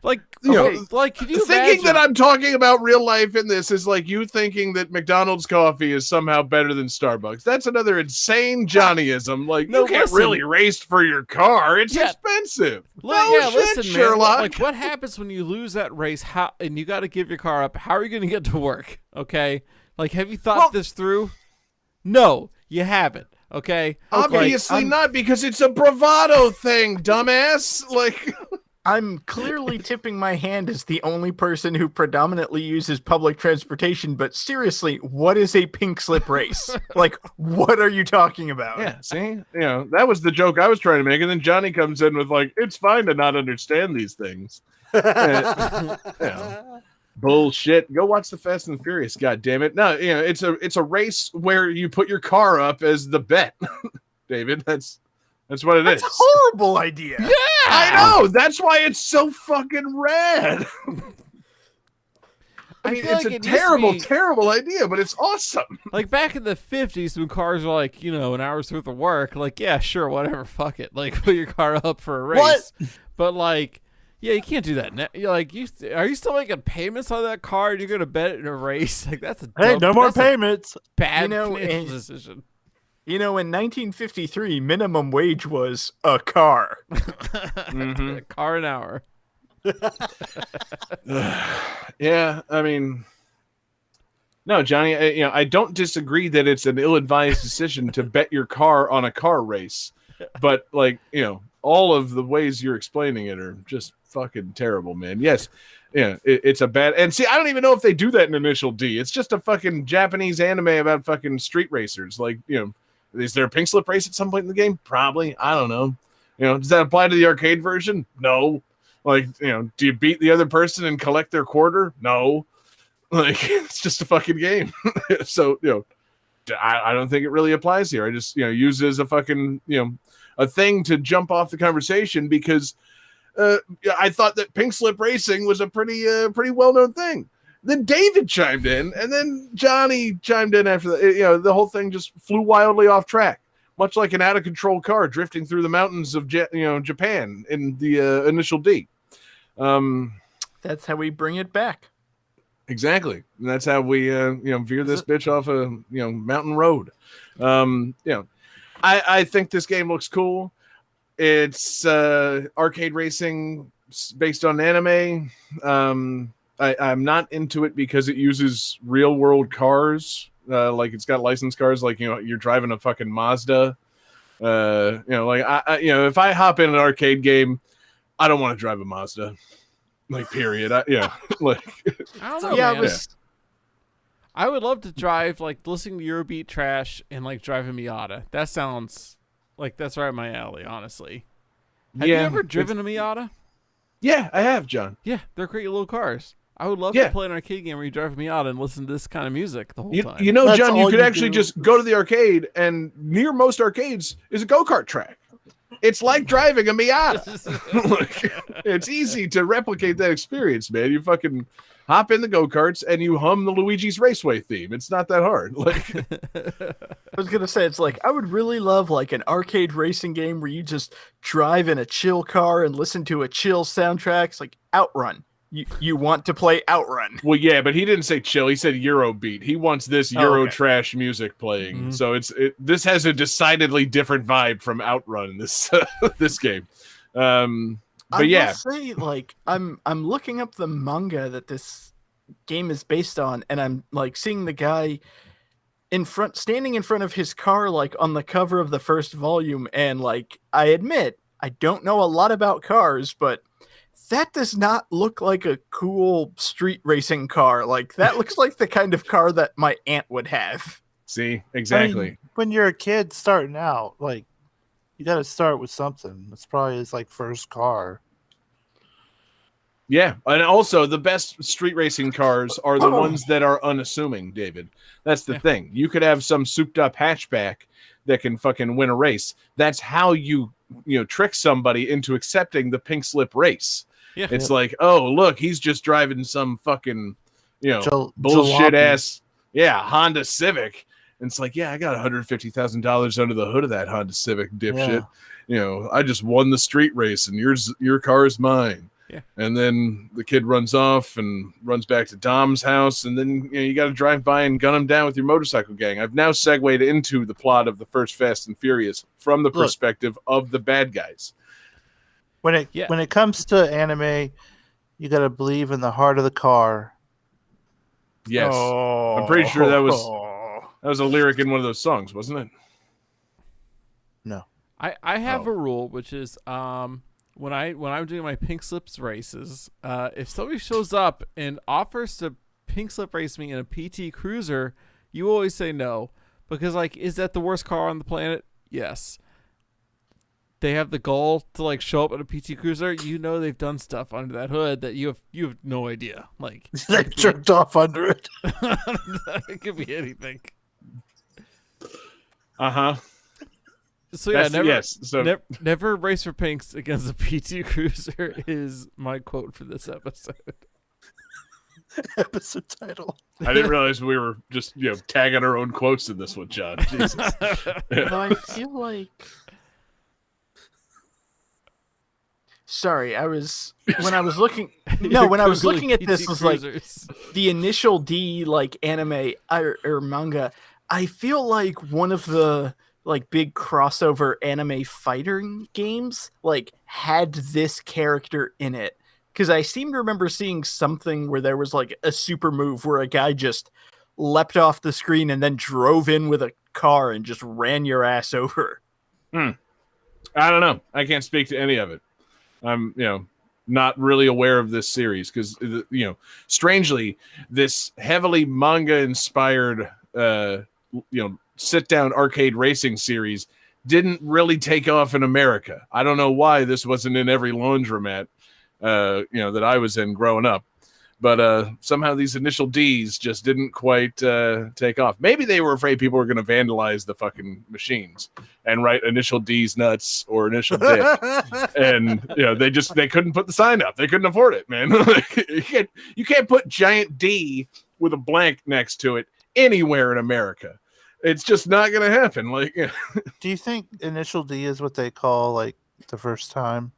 like, okay, like, could you thinking imagine that I'm talking about real life in this is like you thinking that McDonald's coffee is somehow better than Starbucks. That's another insane Johnnyism. Like, No, you can't listen. really race for your car. It's Yeah. expensive. Listen, Sherlock. man. Like, what happens when you lose that race? How and you got to give your car up? How are you going to get to work? Okay, like, have you thought this through? No, you haven't. Okay, Obviously not, because it's a bravado thing, dumbass. Like, I'm clearly tipping my hand as the only person who predominantly uses public transportation, but seriously, what is a pink slip race? Like, what are you talking about? yeah, see, that was the joke I was trying to make, and then Johnny comes in with like, it's fine to not understand these things. Bullshit. Go watch the Fast and the Furious. God damn it. No, it's a race where you put your car up as the bet. David, that's what it is. That's a horrible idea. Yeah, I know. That's why it's so fucking rad. I mean, feel it's like a it needs to terrible, be- terrible idea, but it's awesome. like back in the 50s when cars were like, an hour's worth of work. Like, yeah, sure, whatever, fuck it. Like, put your car up for a race. What? But like, yeah, you can't do that. You're like, are you still making payments on that car? And you're gonna bet it in a race? Like, that's a Hey, no more payments. bad You know, financial and- decision. In 1953, minimum wage was a car. A car an hour. Yeah, I mean, no, Johnny. I don't disagree that it's an ill-advised decision to bet your car on a car race, but like, all of the ways you're explaining it are just fucking terrible, man. Yes, it's a bad. And see, I don't even know if they do that in Initial D. It's just a fucking Japanese anime about fucking street racers. Like, is there a pink slip race at some point in the game? Probably. I don't know. Does that apply to the arcade version? No. Like, do you beat the other person and collect their quarter? No. Like, it's just a fucking game. So, I don't think it really applies here. I just, use it as a fucking, a thing to jump off the conversation because I thought that pink slip racing was a pretty well-known thing. Then David chimed in, and then Johnny chimed in after that. The whole thing just flew wildly off track, much like an out-of-control car drifting through the mountains of Japan in the Initial D. That's how we bring it back. Exactly. And that's how we veer this bitch off a mountain road. I think this game looks cool. It's arcade racing based on anime. I'm not into it because it uses real world cars. Like it's got licensed cars, like you're driving a fucking Mazda. If I hop in an arcade game, I don't want to drive a Mazda. Like period. I don't know, Yeah, man. I would love to drive, like, listening to Eurobeat trash and, like, drive a Miata. That sounds like that's right up my alley, honestly. Have you ever driven a Miata? Yeah, I have, John. Yeah, they're great little cars. I would love Yeah. to play an arcade game where you drive a Miata and listen to this kind of music the whole time. That's John, you all could you actually do. just go to the arcade, and near most arcades is a go-kart track. It's like driving a Miata. Like, it's easy to replicate that experience, man. You fucking hop in the go-karts and you hum the Luigi's Raceway theme. It's not that hard. Like, I was gonna say, it's like I would really love like an arcade racing game where you just drive in a chill car and listen to a chill soundtrack. It's like Outrun. You want to play Outrun? well, yeah, but he didn't say chill. He said Eurobeat. He wants this Euro okay. trash music playing. Mhm. So this has a decidedly different vibe from Outrun. This this game. But I yeah, will say, like, I'm looking up the manga that this game is based on, and I'm like seeing the guy standing in front of his car, like on the cover of the first volume, and like I admit, I don't know a lot about cars, but that does not look like a cool street racing car. Like that looks like the kind of car that my aunt would have. see, I exactly. mean, when you're a kid starting out, like you got to start with something. It's probably his like first car. Yeah, and also the best street racing cars are the ones that are unassuming, David. That's the thing. You could have some souped up hatchback that can fucking win a race. That's how you trick somebody into accepting the pink slip race. Yeah. It's like, oh, look, he's just driving some fucking, bullshit Jalopy. ass, Honda Civic. And it's like, yeah, I got $150,000 under the hood of that Honda Civic, dipshit. I just won the street race, and your car is mine. Yeah. And then the kid runs off and runs back to Dom's house, and then you got to drive by and gun him down with your motorcycle gang. I've now segued into the plot of the first Fast and Furious from the Look. perspective of the bad guys. When it comes to anime, you got to believe in the heart of the car. Yes, Oh. I'm pretty sure that was a lyric in one of those songs, wasn't it? No. I have a rule, which is when I'm doing my pink slips races, if somebody shows up and offers to pink slip race me in a PT Cruiser, you always say no, because like, is that the worst car on the planet? Yes. They have the goal to like show up in a PT Cruiser. They've done stuff under that hood that you have no idea. Like They jerked off under it. it could be anything. Uh-huh. So yeah, Never never race for pinks against a PT Cruiser is my quote for this episode. Episode title. I didn't realize we were just tagging our own quotes in this one, John. Jesus. Though I feel like. Sorry, when I was looking at this was like the initial D like anime or manga. I feel like one of the like big crossover anime fighting games like had this character in it, because I seem to remember seeing something where there was like a super move where a guy just leapt off the screen and then drove in with a car and just ran your ass over. I don't know. I can't speak to any of it. I'm, not really aware of this series because, strangely, this heavily manga-inspired, sit-down arcade racing series didn't really take off in America. I don't know why this wasn't in every laundromat, that I was in growing up. But somehow these initial Ds just didn't quite take off. Maybe they were afraid people were going to vandalize the fucking machines and write initial D's nuts or initial dick. And they couldn't put the sign up. They couldn't afford it, man. you can't put giant D with a blank next to it anywhere in America. It's just not going to happen. Like, Do you think initial D is what they call like the first time?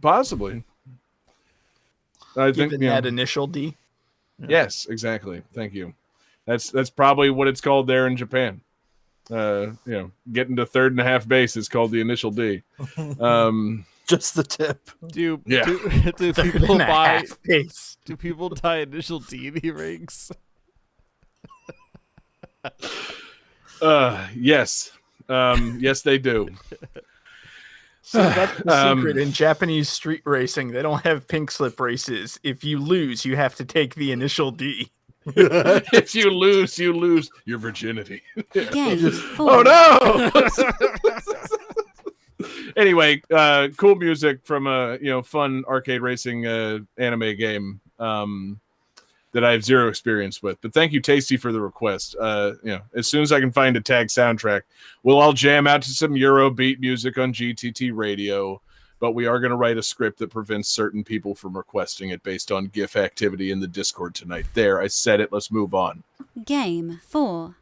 possibly. I think Given you know, that initial D. yes, exactly. Thank you. That's probably what it's called there in Japan. Getting to third and a half base is called the initial D. Just the tip. Do Yeah. do Third people and a buy half base. do people buy initial D rings? Yes. Yes, they do. So that's the secret in Japanese street racing. They don't have pink slip races. If you lose, you have to take the initial D. If you lose your virginity. Game 4. Oh no! Anyway, cool music from a fun arcade racing anime game that I have zero experience with. But thank you, Tasty, for the request. As soon as I can find a tag soundtrack, we'll all jam out to some Eurobeat music on GTT radio. But we are going to write a script that prevents certain people from requesting it based on GIF activity in the Discord tonight. There, I said it. Let's move on. Game 4.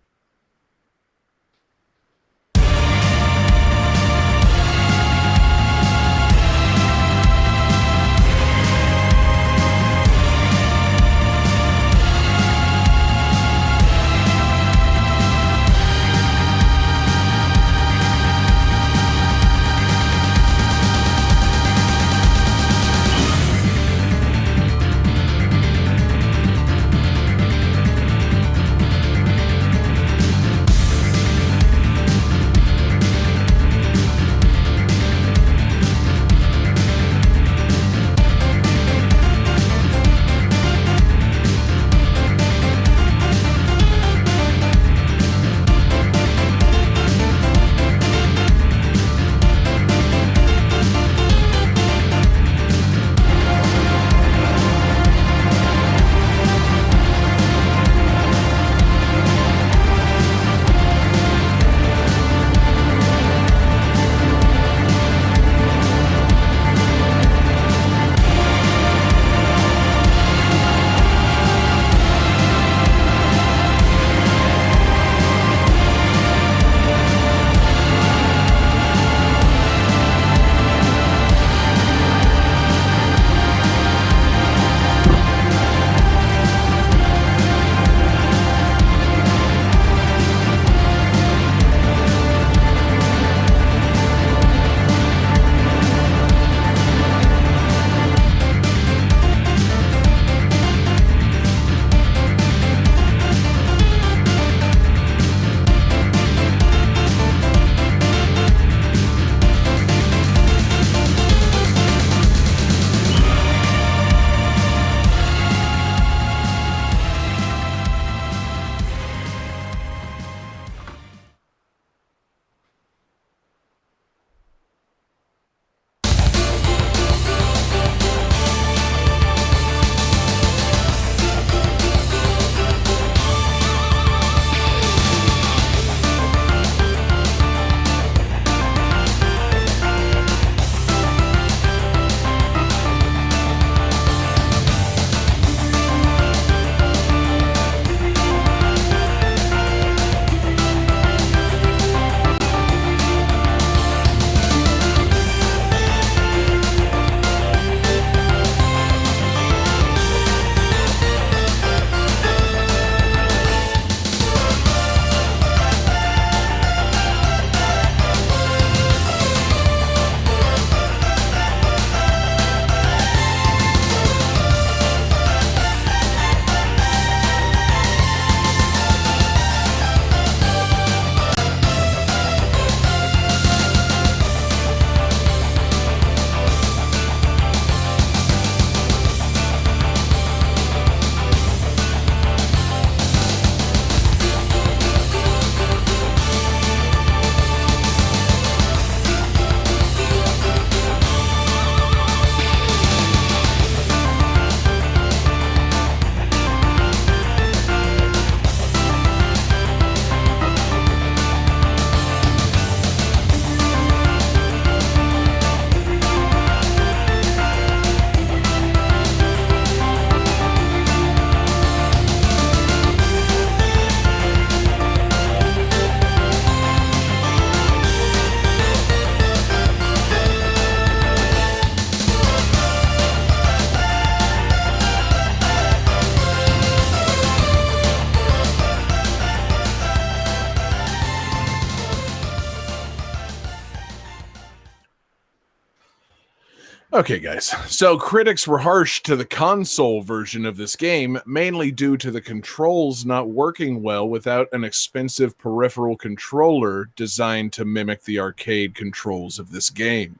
Okay, guys. So critics were harsh to the console version of this game, mainly due to the controls not working well without an expensive peripheral controller designed to mimic the arcade controls of this game.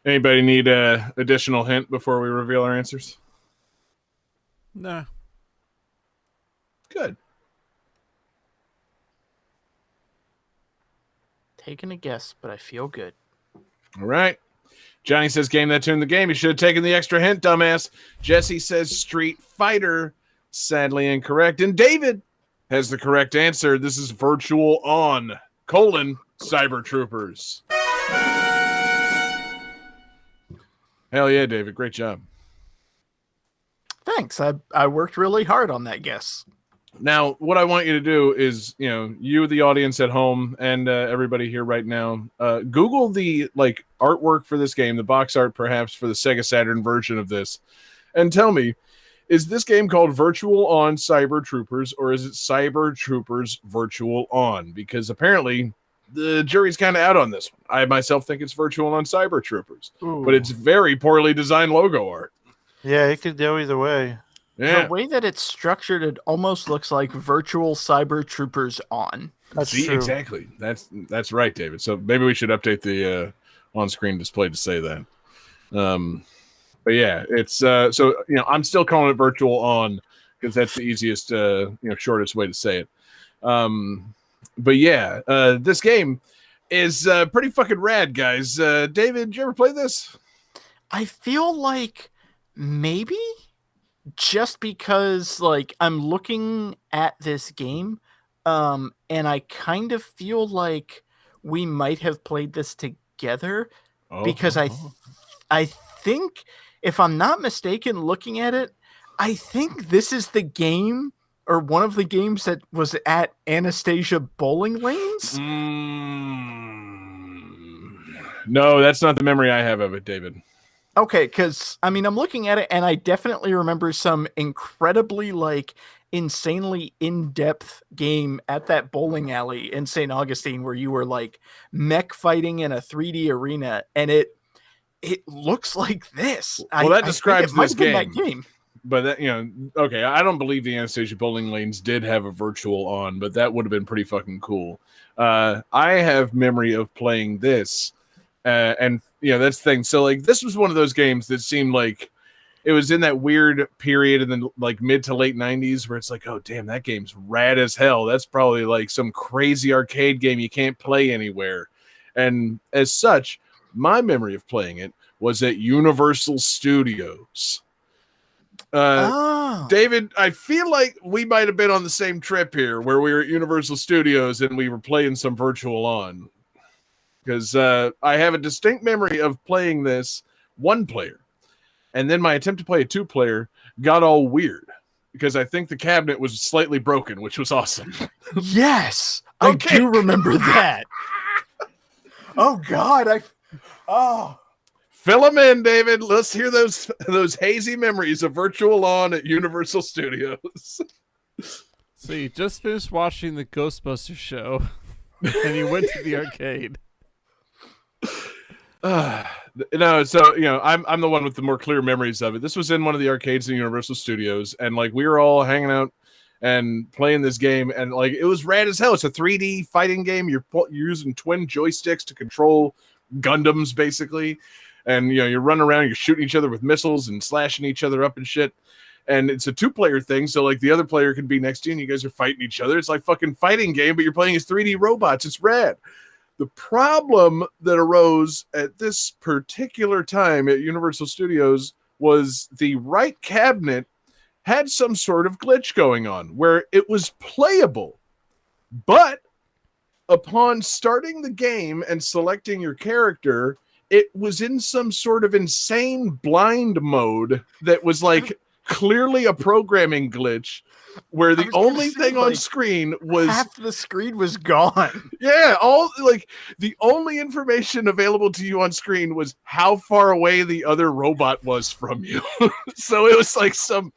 Anybody need a additional hint before we reveal our answers? Nah. Good. Taking a guess, but I feel good. All right. Johnny says game that tuned the game. You should have taken the extra hint, dumbass. Jesse says Street Fighter. Sadly incorrect. And David has the correct answer. This is Virtual On, Cyber Troopers. Hell yeah, David. Great job. Thanks. I worked really hard on that guess. Now, what I want you to do is, you, the audience at home, and everybody here right now, Google the artwork for this game, the box art perhaps for the Sega Saturn version of this, and tell me, is this game called Virtual On Cyber Troopers, or is it Cyber Troopers Virtual On? Because apparently the jury's kind of out on this one. I myself think it's Virtual On Cyber Troopers, but it's very poorly designed logo art. Yeah, it could go either way. Yeah. The way that it's structured, it almost looks like Virtual Cyber Troopers On. That's See, true. exactly. That's right, David. So maybe we should update the on-screen display to say that. But yeah, it's I'm still calling it Virtual On because that's the easiest, shortest way to say it. But yeah, this game is pretty fucking rad, guys. David, did you ever play this? I feel like maybe just because I'm looking at this game and I kind of feel like we might have played this together because I think, if I'm not mistaken, looking at it, I think this is the game or one of the games that was at Anastasia Bowling Lanes. No, that's not the memory I have of it, David. Okay, because I'm looking at it and I definitely remember some incredibly insanely in-depth game at that bowling alley in St. Augustine where you were mech fighting in a 3D arena, and it looks like this. Well, that describes this this game. That game. But that, okay, I don't believe the Anastasia Bowling Lanes did have a Virtual On, but that would have been pretty fucking cool. I have memory of playing this, and that's the thing. So this was one of those games that seemed like it was in that weird period in the mid to late 90s where it's oh damn, that game's rad as hell. That's probably some crazy arcade game you can't play anywhere. And as such, My memory of playing it was at Universal Studios. Oh. David, I feel like we might have been on the same trip here where we were at Universal Studios and we were playing some Virtual On. Because I have a distinct memory of playing this one player. And then my attempt to play a two player got all weird. Because I think the cabinet was slightly broken, which was awesome. Yes, Okay. I do remember that. Oh God, Fill them in, David. Let's hear those hazy memories of Virtual On at Universal Studios. So you just finished watching the Ghostbusters show, and you went to the arcade. No, so I'm the one with the more clear memories of it. This was in one of the arcades in Universal Studios, and like we were all hanging out and playing this game, and like it was rad as hell. It's a 3D fighting game. You're using twin joysticks to control Gundams, basically. And you're running around, you're shooting each other with missiles and slashing each other up and shit. And it's a two-player thing, so like the other player can be next to you and you guys are fighting each other. It's like fucking fighting game, but you're playing as 3D robots. It's rad. The problem that arose at this particular time at Universal Studios was the right cabinet had some sort of glitch going on where it was playable, but upon starting the game and selecting your character, it was in some sort of insane blind mode that was like clearly a programming glitch where the only thing on screen was half the screen was gone. yeah, the only information available to you on screen was how far away the other robot was from you. So it was like some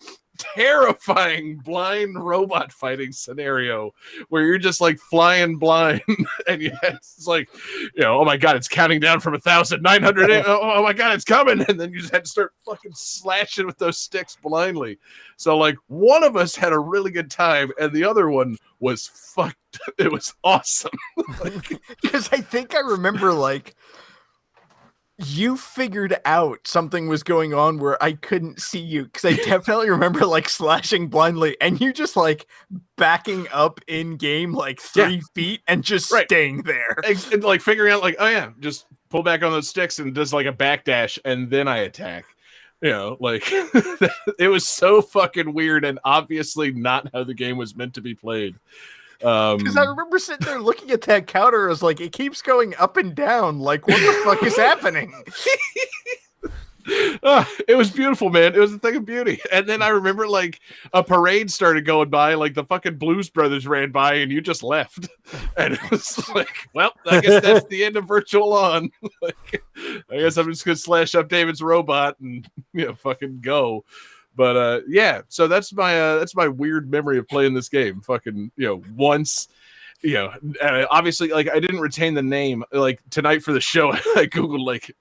terrifying blind robot fighting scenario where you're just like flying blind and it's like oh my god, it's counting down from 1,900. Oh my god, it's coming, and then you just had to start fucking slashing with those sticks blindly. So like one of us had a really good time and the other one was fucked. It was awesome. Because I think I remember like you figured out something was going on where I couldn't see you, because I definitely remember like slashing blindly and you just like backing up in game like 3 feet and just staying there. And like figuring out like, oh yeah, just pull back on those sticks and does like a backdash and then I attack. Like it was so fucking weird and obviously not how the game was meant to be played. Because I remember sitting there looking at that counter, I was like, it keeps going up and down. Like, what the fuck is happening? It was beautiful, man. It was a thing of beauty. And then I remember like a parade started going by, like the fucking Blues Brothers ran by and you just left. And it was like, well, I guess that's the end of Virtual On. Like, I guess I'm just going to slash up David's robot and, fucking go. But yeah, so that's my weird memory of playing this game. Fucking, once, obviously, like I didn't retain the name. Like tonight for the show, I googled like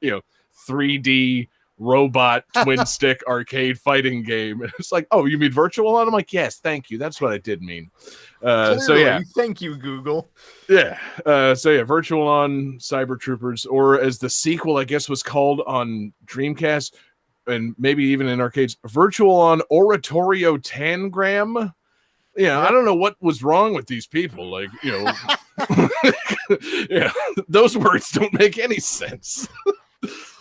3D robot twin stick arcade fighting game. And it's like, oh, you mean Virtual On? I'm like, yes, thank you. That's what I did mean. So yeah, thank you, Google. Yeah. So yeah, Virtual On Cyber Troopers, or as the sequel, I guess, was called on Dreamcast. And maybe even in arcades, Virtual On Oratorio Tangram. Yeah, I don't know what was wrong with these people. Like, yeah, those words don't make any sense.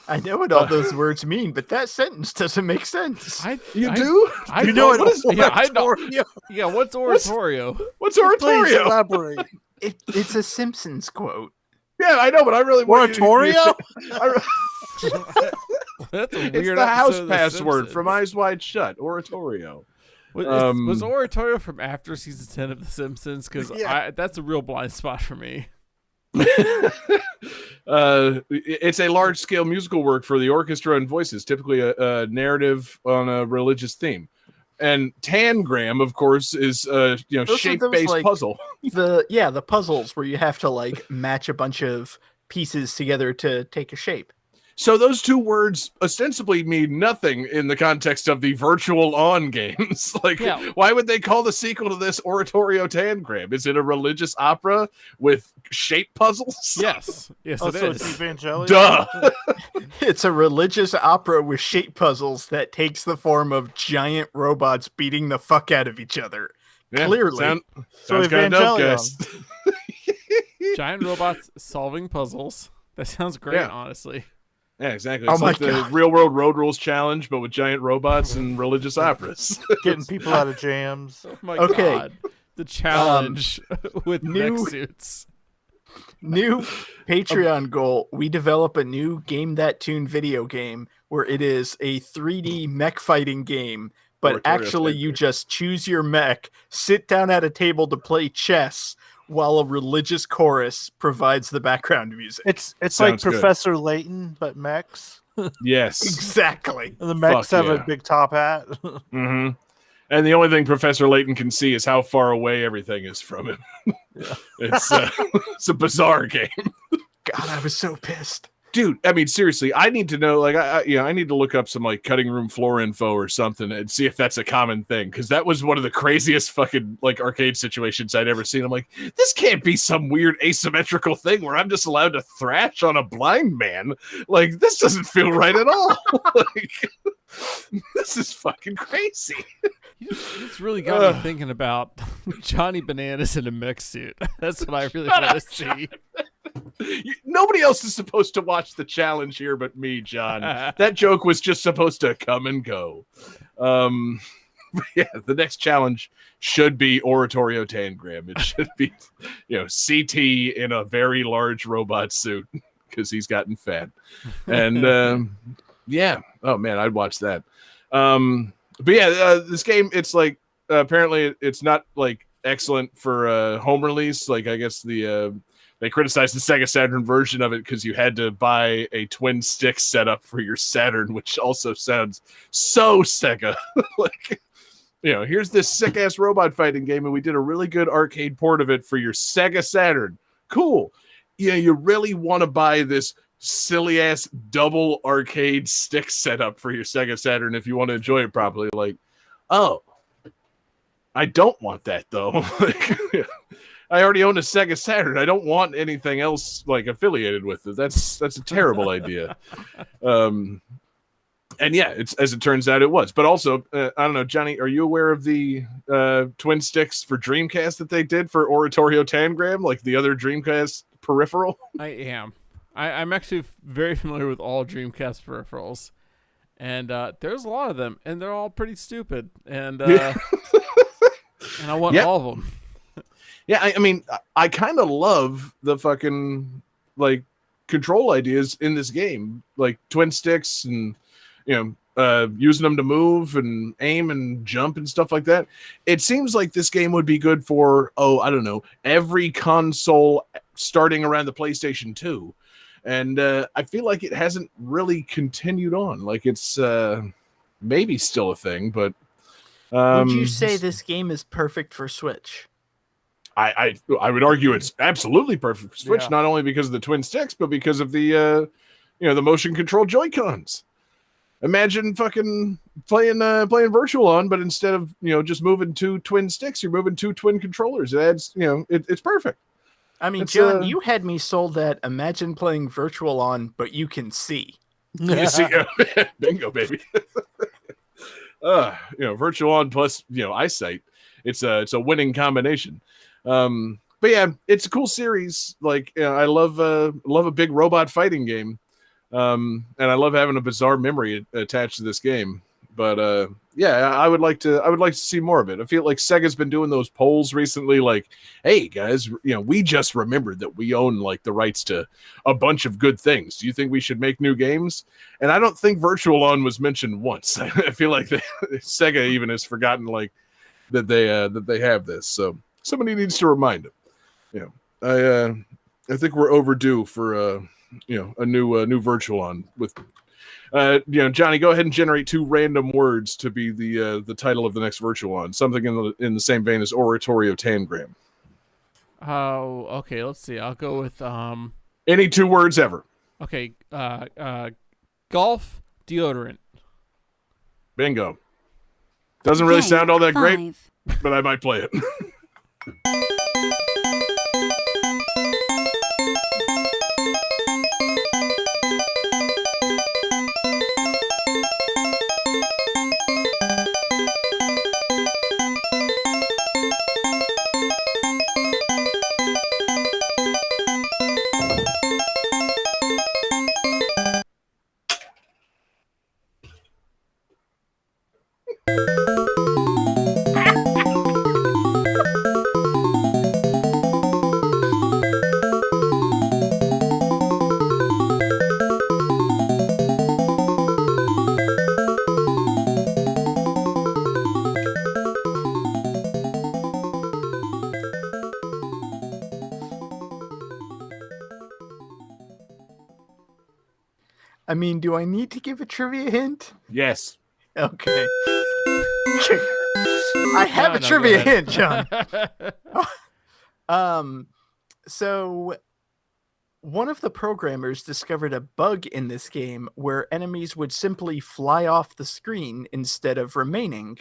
I know what all those words mean, but that sentence doesn't make sense. You do? I know what what is oratorio? Yeah, what's oratorio? What's oratorio? Please elaborate. It's a Simpsons quote. Yeah, I know, but I really want Oratorio? That's a It's weird the house episode of The password Simpsons. from Eyes Wide Shut. Oratorio. Was oratorio from after season 10 of The Simpsons? Because Yeah. that's a real blind spot for me. It's a large-scale musical work for the orchestra and voices, typically a narrative on a religious theme. And Tangram, of course, is Those are shape-based those, like, puzzle. The puzzles where you have to like match a bunch of pieces together to take a shape. So those two words ostensibly mean nothing in the context of the Virtual On games. Like, Yeah. why would they call the sequel to this Oratorio Tangram? Is it a religious opera with shape puzzles? Yes. Yes, Oh, it so is. it's Evangelion? Duh. It's a religious opera with shape puzzles that takes the form of giant robots beating the fuck out of each other. Yeah, Clearly. sounds kind of dope, Evangelion. guys. Giant robots solving puzzles. That sounds great, Yeah. honestly. Yeah, exactly. Oh It's my like the God. real world road rules challenge, but with giant robots and religious operas. Getting people out of jams. Oh my Okay. god. The challenge with mech new- suits. New Patreon goal. We develop a new Game That Tune video game where it is a 3D mech fighting game, but Oratorio actually you Tender. just choose your mech, sit down at a table to play chess while a religious chorus provides the background music. It's like Sounds good. Professor Layton, but mechs. Yes. Exactly. And the mechs Fuck have yeah. a big top hat. hmm And the only thing Professor Layton can see is how far away everything is from him. It's it's a bizarre game. God, I was so pissed. Dude, I mean, seriously, I need to know, like, I need to look up some like cutting room floor info or something and see if that's a common thing, because that was one of the craziest fucking like arcade situations I'd ever seen. I'm like, this can't be some weird asymmetrical thing where I'm just allowed to thrash on a blind man. Like, this doesn't feel right at all. Like, this is fucking crazy. You just really got me thinking about Johnny Bananas in a mech suit. That's what I really want to see. Nobody else is supposed to watch the challenge here but me, John. That joke was just supposed to come and go. Yeah, the next challenge should be Oratorio Tangram. It should be, CT in a very large robot suit because he's gotten fat. And yeah, oh man, I'd watch that. But yeah, this game, it's like apparently it's not like excellent for home release. Like I guess they criticized the Sega Saturn version of it because you had to buy a twin stick setup for your Saturn, which also sounds so Sega. Like, here's this sick ass robot fighting game, and we did a really good arcade port of it for your Sega Saturn. Cool. Yeah, you really want to buy this silly ass double arcade stick setup for your Sega Saturn if you want to enjoy it properly. Like, oh, I don't want that though. Like, I already own a Sega Saturn. I don't want anything else like affiliated with it. That's a terrible idea. And yeah, it's as it turns out, it was. But also, I don't know, Johnny, are you aware of the twin sticks for Dreamcast that they did for Oratorio Tangram, like the other Dreamcast peripheral? I am. I'm actually very familiar with all Dreamcast peripherals, and there's a lot of them, and they're all pretty stupid, and and I want Yep. all of them. Yeah, I mean, I kind of love the fucking like control ideas in this game, like twin sticks and using them to move and aim and jump and stuff like that. It seems like this game would be good for I don't know, every console starting around the PlayStation 2, and I feel like it hasn't really continued on. Like it's maybe still a thing, but Would you say this game is perfect for Switch? I would argue it's absolutely perfect for Switch, Yeah. not only because of the twin sticks, but because of the the motion control Joy-Cons. Imagine fucking playing Virtual On, but instead of just moving two twin sticks, you're moving two twin controllers. It adds it's perfect. I mean, It's, John, you had me sold that imagine playing Virtual On, but you can see. You see, bingo, baby. Virtual On plus eyesight. It's a winning combination. But yeah, it's a cool series. Like I love a big robot fighting game, and I love having a bizarre memory attached to this game. But yeah, I would like to see more of it. I feel like Sega's been doing those polls recently. Like, hey guys, we just remembered that we own like the rights to a bunch of good things. Do you think we should make new games? And I don't think Virtual On was mentioned once. I feel like Sega even has forgotten like that they have this. So somebody needs to remind them. I think we're overdue for a new Virtual On with Johnny, go ahead and generate two random words to be the title of the next Virtual On. Something in the same vein as Oratorio Tangram. Oh, okay. Let's see. I'll go with Any two words ever. Okay. Golf deodorant. Bingo. Doesn't really Game sound all that great, 5. but I might play it. I mean, do I need to give a trivia hint? Yes. Okay. I have No, a no, trivia go ahead. hint, John. So one of the programmers discovered a bug in this game where enemies would simply fly off the screen instead of remaining.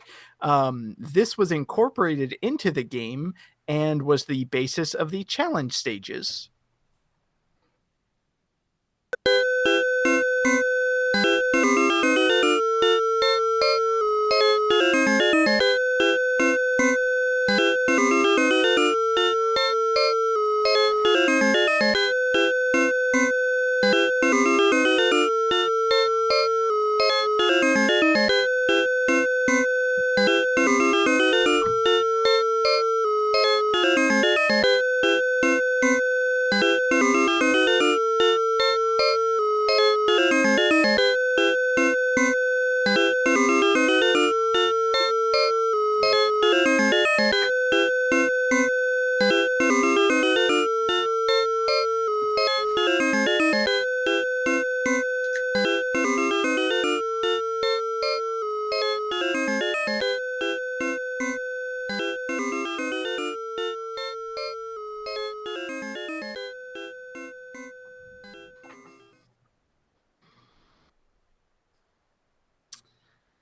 This was incorporated into the game and was the basis of the challenge stages.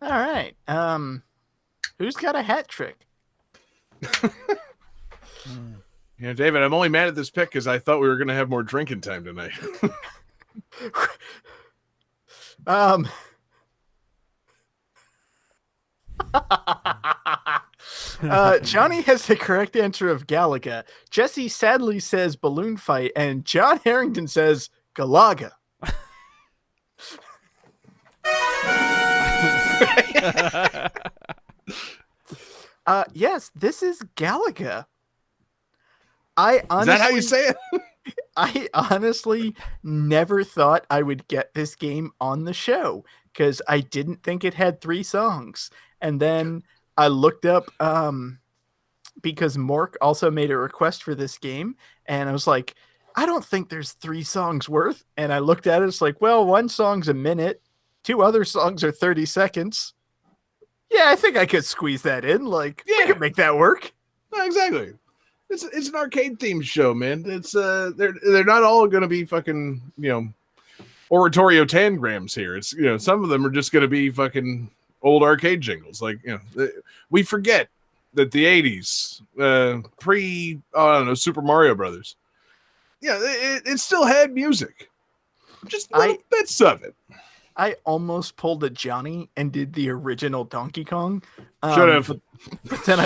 All right. Who's got a hat trick? Yeah, David, I'm only mad at this pick because I thought we were going to have more drinking time tonight. Johnny has the correct answer of Galaga. Jesse sadly says balloon fight, and John Harrington says Galaga. Yes, this is Galaga. Is that how you say it? I honestly never thought I would get this game on the show because I didn't think it had 3 songs. And then I looked up because Mork also made a request for this game, and I was like, I don't think there's 3 songs worth. And I looked at it, it's like, well, 1 song's a minute, 2 other songs are 30 seconds. Yeah, I think I could squeeze that in. Like, we could make that work. No, exactly. It's an arcade themed show, man. It's they're not all going to be fucking, oratorio tangrams here. It's, some of them are just going to be fucking old arcade jingles. Like, we forget that the 80s, pre, Super Mario Brothers. Yeah, it still had music. Just little bits of it. I almost pulled a Johnny and did the original Donkey Kong. Should have. But then I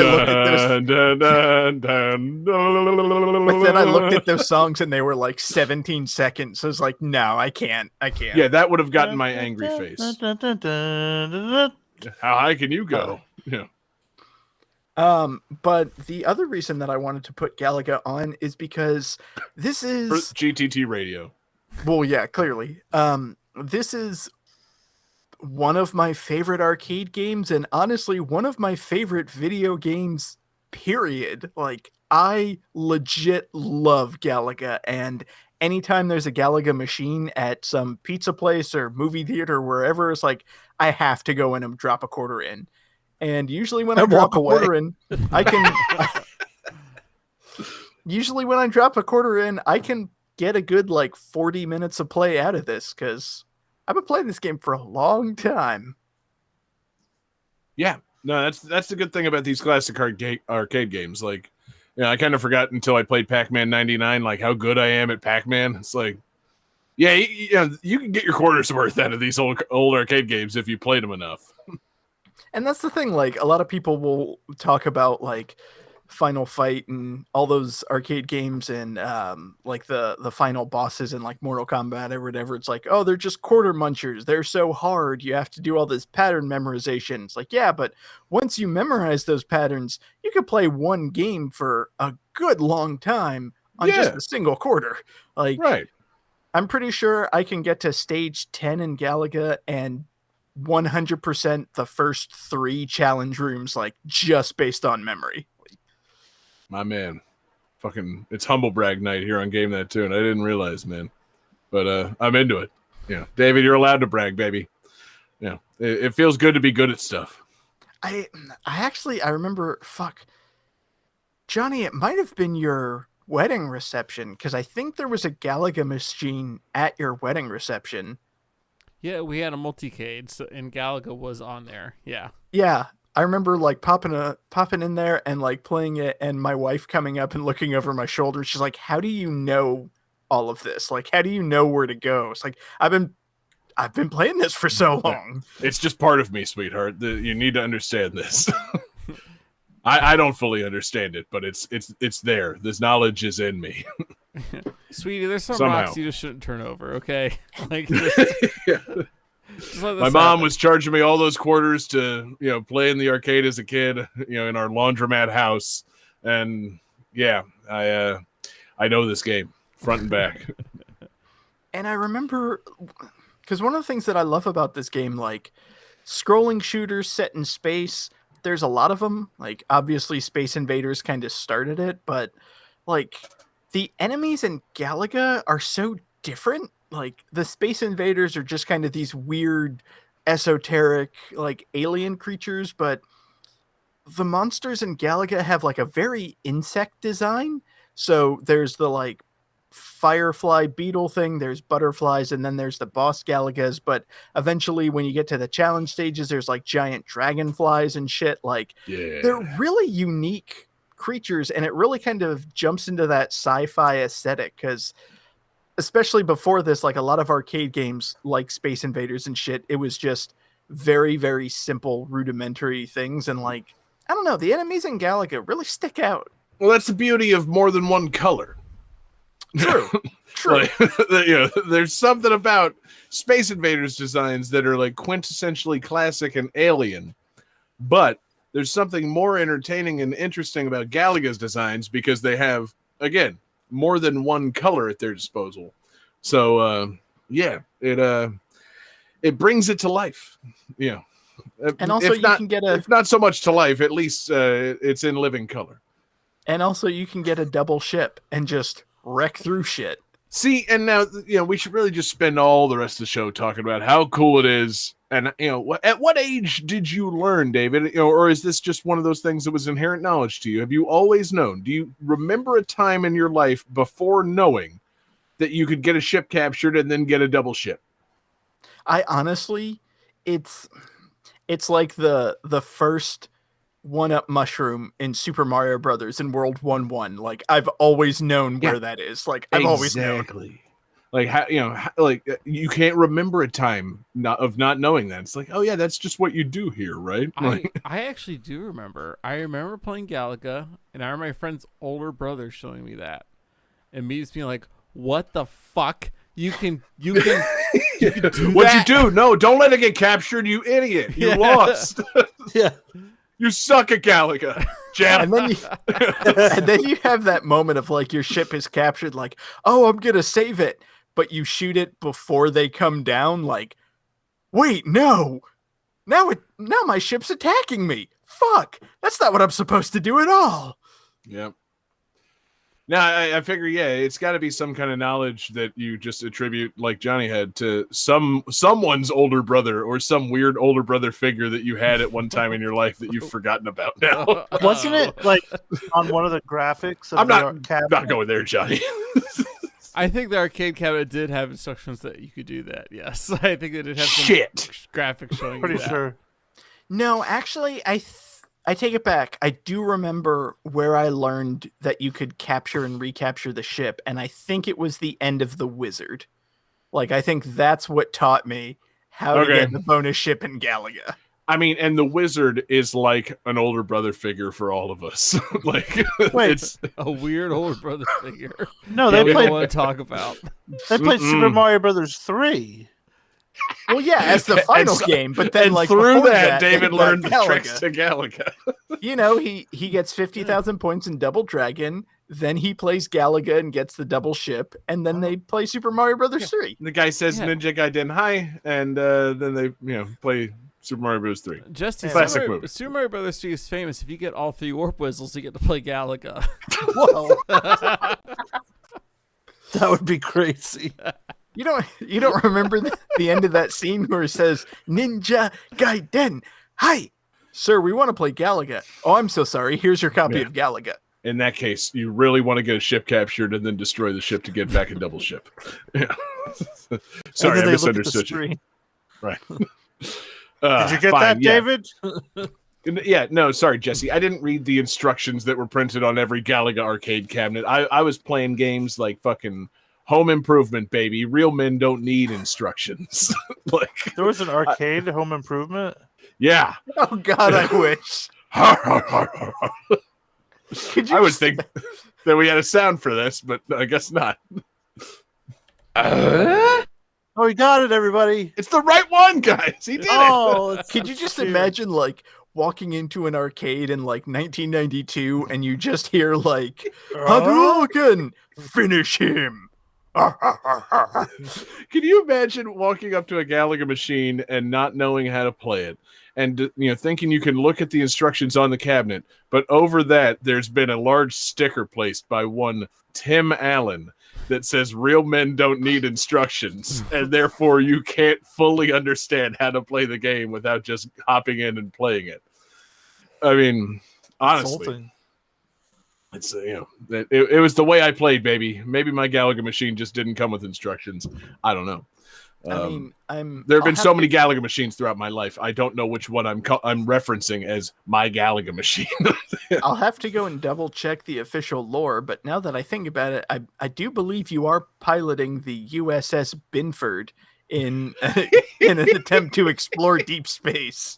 looked at those songs and they were like 17 seconds. So I was like, no, I can't. Yeah, that would have gotten my angry face. How high can you go? Yeah. But the other reason that I wanted to put Galaga on is because this is For GTT radio. Well, yeah, clearly. This is one of my favorite arcade games, and honestly, one of my favorite video games, period. Like, I legit love Galaga, and anytime there's a Galaga machine at some pizza place or movie theater, wherever, it's like, I have to go in and drop a quarter in. And usually when I drop a quarter in, I can... usually when I drop a quarter in, I can get a good, 40 minutes of play out of this, because I've been playing this game for a long time. Yeah, no, that's the good thing about these classic arcade games. Like, I kind of forgot until I played Pac-Man 99, like how good I am at Pac-Man. It's like, yeah, you can get your quarters worth out of these old arcade games if you played them enough. And that's the thing. Like, a lot of people will talk about Final Fight and all those arcade games and the final bosses in Mortal Kombat or whatever. It's like, oh, they're just quarter munchers. They're so hard. You have to do all this pattern memorization. It's like, yeah, but once you memorize those patterns, you can play one game for a good long time on just a single quarter. Right. I'm pretty sure I can get to stage 10 in Galaga and 100% the first 3 challenge rooms, just based on memory. My man, fucking, it's humble brag night here on Game That Tune. I didn't realize, man, but I'm into it. Yeah, David, you're allowed to brag, baby. Yeah, it feels good to be good at stuff. I remember, Johnny, it might have been your wedding reception, because I think there was a Galaga machine at your wedding reception. Yeah, we had a multicade, and Galaga was on there. Yeah. Yeah, I remember like popping in there and like playing it, and my wife coming up and looking over my shoulder. She's like, "How do you know all of this? Like, how do you know where to go?" It's like, I've been playing this for so long. It's just part of me, sweetheart. You need to understand this. I don't fully understand it, but it's there. This knowledge is in me. Sweetie, there's some Somehow. rocks you just shouldn't turn over, okay? Like, Yeah. just let My this mom happen. was charging me all those quarters to, play in the arcade as a kid, in our laundromat house. And yeah, I know this game front and back. And I remember, because one of the things that I love about this game, like scrolling shooters set in space, there's a lot of them. Like, obviously, Space Invaders kind of started it, but like the enemies in Galaga are so different. Like, the Space Invaders are just kind of these weird, esoteric, like alien creatures, but the monsters in Galaga have like a very insect design. So there's the like firefly beetle thing, there's butterflies, and then there's the boss Galagas. But eventually, when you get to the challenge stages, there's like giant dragonflies and shit. Like, Yeah. they're really unique creatures, and it really kind of jumps into that sci-fi aesthetic, because especially before this, like a lot of arcade games like Space Invaders and shit, it was just very, very simple, rudimentary things. And like, I don't know, the enemies in Galaga really stick out. Well, that's the beauty of more than one color. True. True. Like, there's something about Space Invaders designs that are like quintessentially classic and alien, but there's something more entertaining and interesting about Galaga's designs because they have, again, more than one color at their disposal. So it brings it to life. Yeah. And also If not- you can get if not so much to life, at least it's in living color. a double ship and just wreck through shit. See, and now we should really just spend all the rest of the show talking about how cool it is. And at what age did you learn, David? Or is this just one of those things that was inherent knowledge to you? Have you always known? Do you remember a time in your life before knowing that you could get a ship captured and then get a double ship? I honestly, it's like the first 1-up mushroom in Super Mario Brothers in World 1-1. Like, I've always known where that is. Like, I've always known. Like, you can't remember a time of not knowing that. It's like, oh yeah, that's just what you do here, right? I actually do remember. I remember playing Galaga, and I remember my friend's older brother showing me that, and me just being like, "What the fuck? You can do What'd that?" you do? No, don't let it get captured, you idiot. You Yeah. lost. Yeah. You suck at Galaga. Jam. And then you have that moment of like your ship is captured, like, oh, I'm gonna save it, but you shoot it before they come down. Like, wait, no, now my ship's attacking me. Fuck, that's not what I'm supposed to do at all. Yep. Now, I figure, it's got to be some kind of knowledge that you just attribute, like Johnny had, to someone's older brother or some weird older brother figure that you had at one time in your life that you've forgotten about now. Wasn't it like on one of the graphics of I'm the not- arcade? Not going there, Johnny. I think the arcade cabinet did have instructions that you could do that. Yes, I think it did have some Shit. graphics showing. Pretty you that. sure. No, actually, I take it back. I do remember where I learned that you could capture and recapture the ship, and I think it was the end of the Wizard. Like, I think that's what taught me how to Okay. get the bonus ship in Galaga. I mean, and the wizard is like an older brother figure for all of us. Like, Wait. it's A weird older brother figure. No, that they we don't played. want to talk about. They played Super Mario Brothers 3. Well, yeah, as the final so- game, but then and like through before that, David in learned the Galaga, tricks to Galaga. You know, he gets 50,000 points in Double Dragon. Then he plays Galaga and gets the double ship, and then they play Super Mario Brothers 3. The guy says Yeah. Ninja Gaiden High, and then they play Super Mario Bros. 3. Justin, Classic Super, movie. Super Mario Brothers 3 is famous. If you get all 3 Warp Whistles, you get to play Galaga. Whoa. That would be crazy. You don't remember the end of that scene where it says Ninja Gaiden? Hi, sir, we want to play Galaga. Oh, I'm so sorry. Here's your copy Yeah. of Galaga. In that case, you really want to get a ship captured and then destroy the ship to get back a double ship. Yeah. And Sorry, then I they look at the misunderstood you. screen. Right. Did you get fine, that, yeah. David? Yeah, no, sorry, Jesse. I didn't read the instructions that were printed on every Galaga arcade cabinet. I was playing games like fucking Home Improvement, baby. Real men don't need instructions. Like, There was an arcade Home Improvement. yeah. Oh God, I wish. Could you I would just- think that we had a sound for this, but I guess not. Oh, we got it, everybody. It's the right one, guys. He did it. Oh, it's Could you just cute. imagine like walking into an arcade in like 1992 and you just hear like Hadouken, finish him. Can you imagine walking up to a Galaga machine and not knowing how to play it, and thinking you can look at the instructions on the cabinet, but over that there's been a large sticker placed by one Tim Allen that says "Real men don't need instructions," and therefore you can't fully understand how to play the game without just hopping in and playing it. I mean, honestly. Insulting. It's it was the way I played, baby. Maybe my Galaga machine just didn't come with instructions. I don't know. I mean, there have I'll been so to- many Galaga machines throughout my life. I don't know which one I'm referencing as my Galaga machine. I'll have to go and double check the official lore, but now that I think about it, I do believe you are piloting the USS Binford in in an attempt to explore deep space.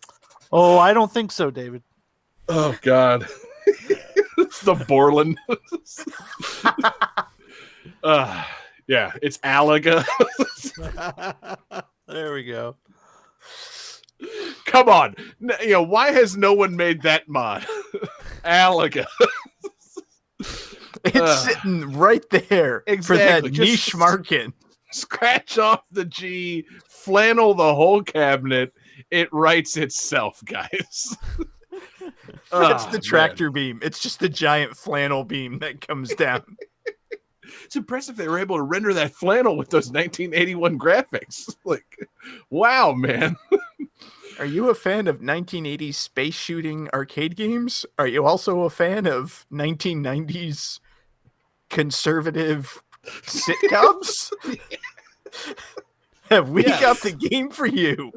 Oh, I don't think so, David. Oh God, it's the Borland. Yeah, it's Alaga. There we go. Come on, why has no one made that mod? Alaga. It's sitting right there for that Exactly. Just- niche market. Scratch off the G, flannel the whole cabinet. It writes itself, guys. That's Oh, the tractor beam. It's just the giant flannel beam that comes down. It's impressive they were able to render that flannel with those 1981 graphics. Like, wow, man. Are you a fan of 1980s space shooting arcade games? Are you also a fan of 1990s conservative sitcoms? Have we Yes. got the game for you?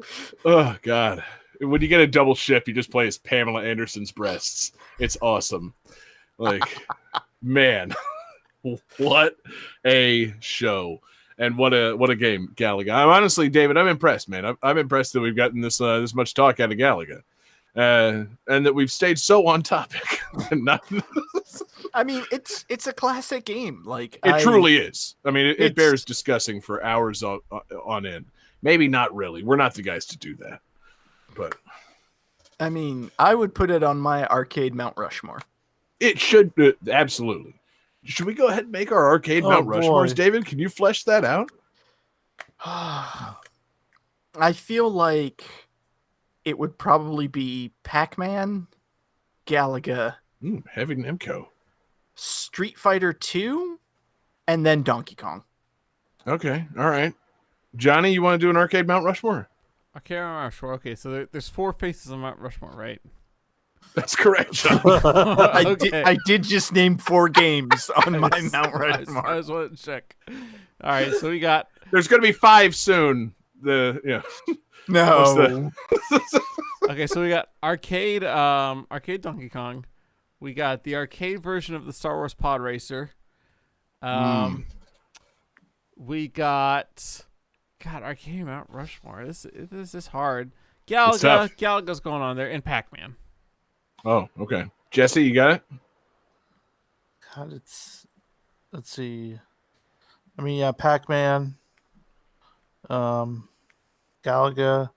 Oh, God. When you get a double ship, you just play as Pamela Anderson's breasts. It's awesome. Like, man, what a show. And what a game, Galaga. I'm honestly, David, I'm impressed, man. I'm impressed that we've gotten this much talk out of Galaga. And that we've stayed so on topic. And not, I mean, it's a classic game. Like it truly is. I mean, it it's- bears discussing for hours on end. Maybe not really. We're not the guys to do that. But I mean, I would put it on my arcade Mount Rushmore. it should absolutely. Should we go ahead and make our arcade Oh, Mount Rushmores, boy. David? Can you flesh that out? I feel like it would probably be Pac-Man, Galaga, Heavy Nemco. Street Fighter 2, and then Donkey Kong. Okay, all right. Johnny, you want to do an arcade Mount Rushmore? Okay, Mount Rushmore. Okay, so there's 4 faces on Mount Rushmore, right? That's correct, John. I did just name 4 games on my Mount I Rushmore. just wanted to check. All right, so we got There's going to be 5 soon. No. okay, so we got arcade Donkey Kong. We got the arcade version of the Star Wars Pod Racer. We got arcade Mount Rushmore. This is hard. It's tough. Galaga's going on there, and Pac-Man. Oh, okay. Jesse, you got it? God, let's see. I mean, yeah, Pac-Man, Galaga,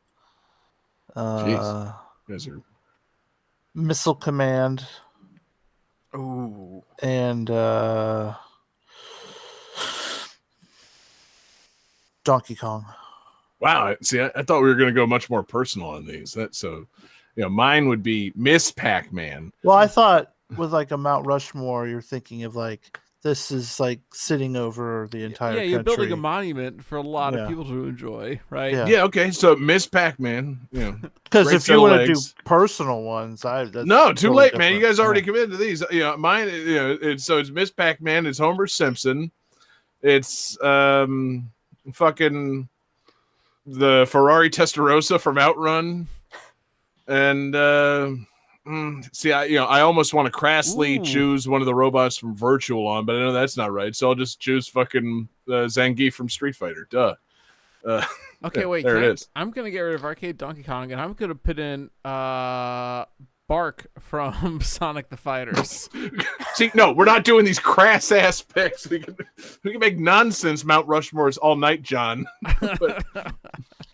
Jeez. You guys are... Missile Command, Ooh. and Donkey Kong. Wow. See, I thought we were going to go much more personal on these. Mine would be Miss Pac-Man. Well, I thought with like a Mount Rushmore, you're thinking of like this is like sitting over the entire Yeah, you're country. building a monument for a lot of Yeah. people to enjoy, right? Yeah. Yeah, okay. So Miss Pac-Man, Because great if set you of want to do legs. personal ones, that's No, too totally late, man. You different. guys already Yeah. committed to these. Mine. It's Miss Pac-Man. It's Homer Simpson. It's fucking the Ferrari Testarossa from Outrun, and I almost want to crassly Ooh. choose one of the robots from Virtual On, but I know that's not right. So I'll just choose fucking Zangief from Street Fighter. Duh. Okay, There- wait. there it is. I'm gonna get rid of Arcade Donkey Kong, and I'm gonna put in Bark from Sonic the Fighters. See, no, we're not doing these crass ass picks. We can make nonsense Mount Rushmores all night, John. But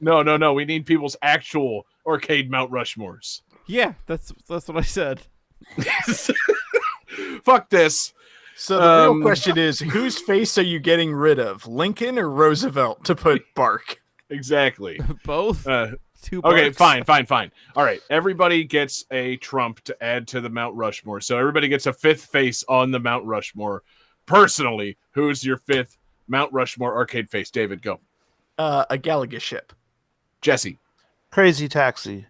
no. We need people's actual arcade Mount Rushmores. Yeah, that's what I said. Fuck this. So the real Um, question is, whose face are you getting rid of, Lincoln or Roosevelt, to put Bark? Exactly. Both. Uh, Two. okay, Barks. fine. All right, everybody gets a Trump to add to the Mount Rushmore. So everybody gets a fifth face on the Mount Rushmore. Personally, who's your fifth Mount Rushmore arcade face? David, go. A Galaga ship. Jesse, Crazy Taxi.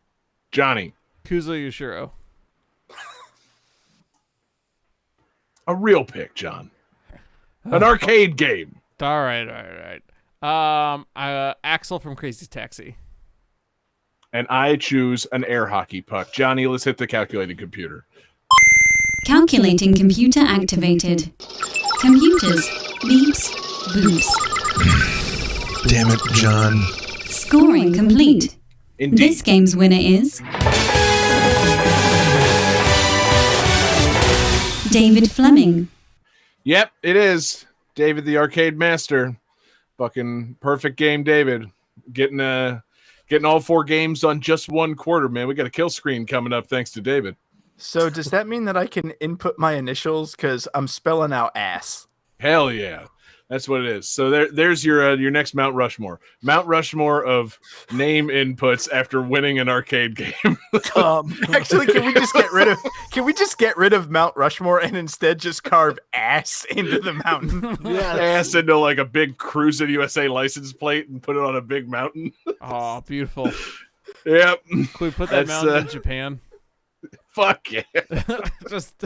Johnny, Kuzo Yoshiro. a real pick, John. An arcade game. All right. Axel from Crazy Taxi. And I choose an air hockey puck. Johnny, let's hit the calculating computer. Calculating computer activated. Computers. Beeps. Boops. Damn it, John. Scoring complete. Indeed. This game's winner is David Fleming. Yep, it is. David the Arcade Master. Fucking perfect game, David. Getting all 4 games on just 1 quarter, man. We got a kill screen coming up thanks to David. So does that mean that I can input my initials? Because I'm spelling out ass. Hell yeah. That's what it is. So there's your next Mount Rushmore. Mount Rushmore of name inputs after winning an arcade game. Actually, can we just get rid of Mount Rushmore and instead just carve ass into the mountain? Ass into like a big Cruisin' USA license plate and put it on a big mountain. Oh, beautiful. Yep. Can we put that That's, mountain in Japan? Fuck yeah. Just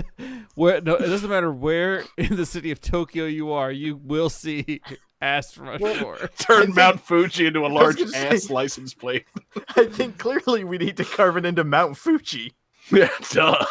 where? No, it doesn't matter where in the city of Tokyo you are. You will see ass Rushmore. Turn Mount Fuji into a large gonna say- ass license plate. I think clearly we need to carve it into Mount Fuji. Yeah, duh.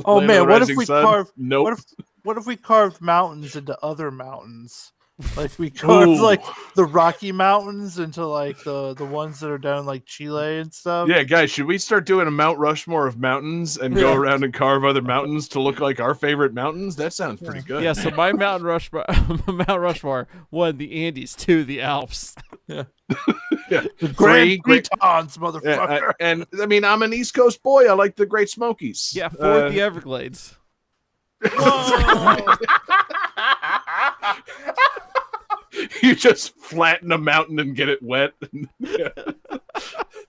Oh Land of man, the what if Rising we Sun? carve? Nope. What if we carved mountains into other mountains? Like we carved Ooh. like the Rocky Mountains into like the ones that are down like Chile and stuff. Yeah, guys, should we start doing a Mount Rushmore of mountains and go Yeah. around and carve other mountains to look like our favorite mountains? That sounds pretty good. Yeah, so my Mount Rushmore, Mount Rushmore, 1, the Andes, 2, the Alps. Yeah. The Grand Great- Tetons, Yeah, motherfucker. and I mean, I'm an East Coast boy. I like the Great Smokies. Yeah, 4, the Everglades. You just flatten a mountain and get it wet. Yeah.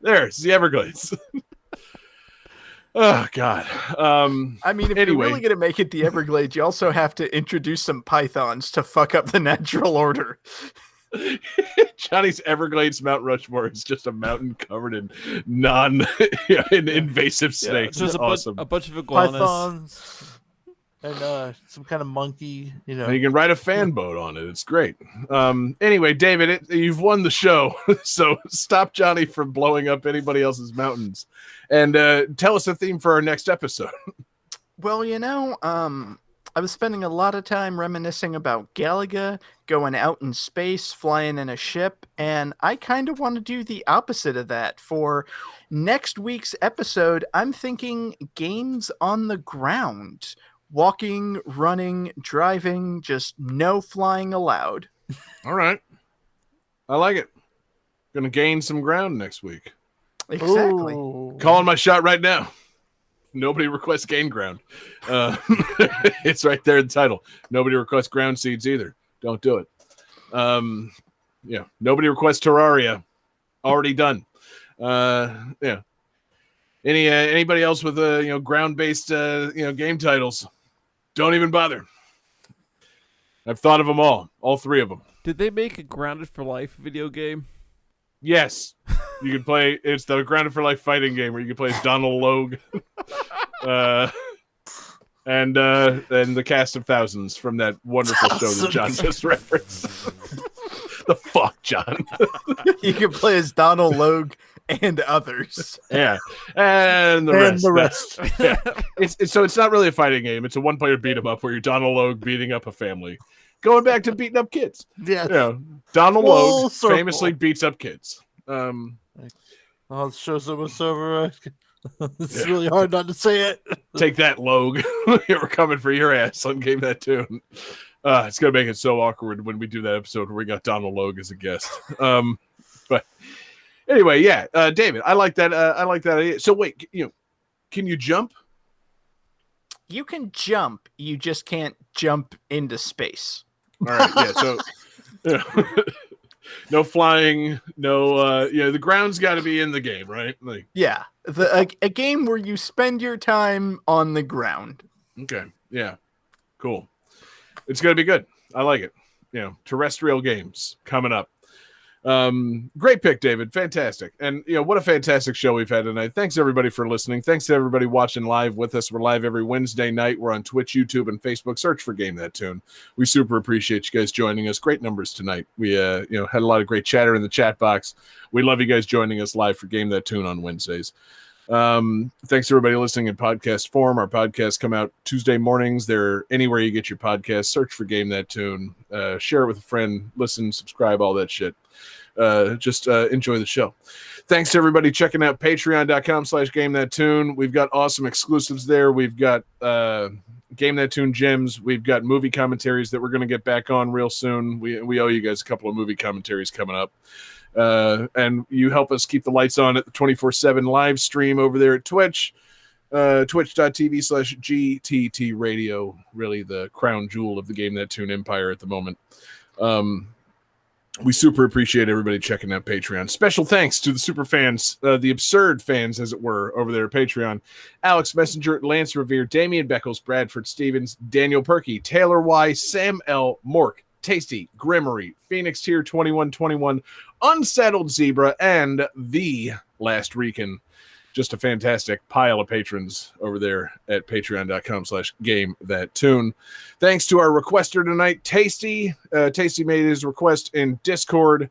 There's the Everglades. Oh God. I mean, if Anyway. you're really gonna make it the Everglades, you also have to introduce some pythons to fuck up the natural order. Johnny's Everglades Mount Rushmore is just a mountain covered in in invasive snakes. There's It's awesome. a bunch of iguanas. Pythons and some kind of monkey. You know. And you can ride a fan boat on it. It's great. Anyway, David, you've won the show. So stop Johnny from blowing up anybody else's mountains. And tell us a theme for our next episode. Well, I was spending a lot of time reminiscing about Galaga, going out in space, flying in a ship, and I kind of want to do the opposite of that. For next week's episode, I'm thinking games on the ground. Walking, running, driving, just no flying allowed. All right. I like it. Gonna gain some ground next week. Exactly. Ooh. Calling my shot right now. Nobody requests gain ground. It's right there in the title. Nobody requests ground seeds either. Don't do it. Yeah. Nobody requests Terraria. Already done. Yeah. Anybody else with ground based game titles? Don't even bother. I've thought of them all 3 of them. Did they make a Grounded for Life video game? Yes, you can play. It's the Grounded for Life fighting game where you can play as Donald Logue, and the cast of thousands from that wonderful show that John just referenced. The fuck, John? You can play as Donald Logue and others. Yeah, and the rest. Yeah. It's not really a fighting game. It's a 1-player beat 'em up where you're Donald Logue beating up a family. Going back to beating up kids. Yeah. Donald Full Logue circle. famously beats up kids. Oh, the show's almost over. It's really hard not to say it. Take that, Logue. We're coming for your ass on Game That Tune. It's going to make it so awkward when we do that episode where we got Donald Logue as a guest. But anyway, yeah. David, I like that. I like that idea. So wait, can you jump? You can jump. You just can't jump into space. All right, yeah. So, no flying, no. The ground's got to be in the game, right? Like, Yeah, a game where you spend your time on the ground. okay, yeah, cool. It's gonna be good. I like it. Terrestrial games coming up. Great pick, David. Fantastic. And what a fantastic show we've had tonight. Thanks everybody for listening. Thanks to everybody watching live with us. We're live every Wednesday night. We're on Twitch, YouTube, and Facebook. Search for Game That Tune. We super appreciate you guys joining us. Great numbers tonight. We had a lot of great chatter in the chat box. We love you guys joining us live for Game That Tune on Wednesdays. Thanks to everybody listening in podcast form. Our podcasts come out Tuesday mornings. They're anywhere you get your podcasts. Search for Game That Tune. Share it with a friend. Listen, subscribe, all that shit. Just enjoy the show. Thanks to everybody checking out patreon.com/Game That Tune. We've got awesome exclusives there. We've got Game That Tune gems. We've got movie commentaries that we're going to get back on real soon. We owe you guys a couple of movie commentaries coming up. And you help us keep the lights on at the 24/7 live stream over there at Twitch. Twitch.tv/GTT Radio. Really the crown jewel of the Game That Tune empire at the moment. We super appreciate everybody checking out Patreon. Special thanks to the super fans, the absurd fans, as it were, over there at Patreon. Alex Messenger, Lance Revere, Damian Beckles, Bradford Stevens, Daniel Perky, Taylor Y, Sam L, Mork, Tasty, Grimmery, Phoenix Tier 2121, Unsettled Zebra, and The Last Recon. Just a fantastic pile of patrons over there at patreon.com/Game That Tune. Thanks to our requester tonight, Tasty. Tasty made his request in Discord.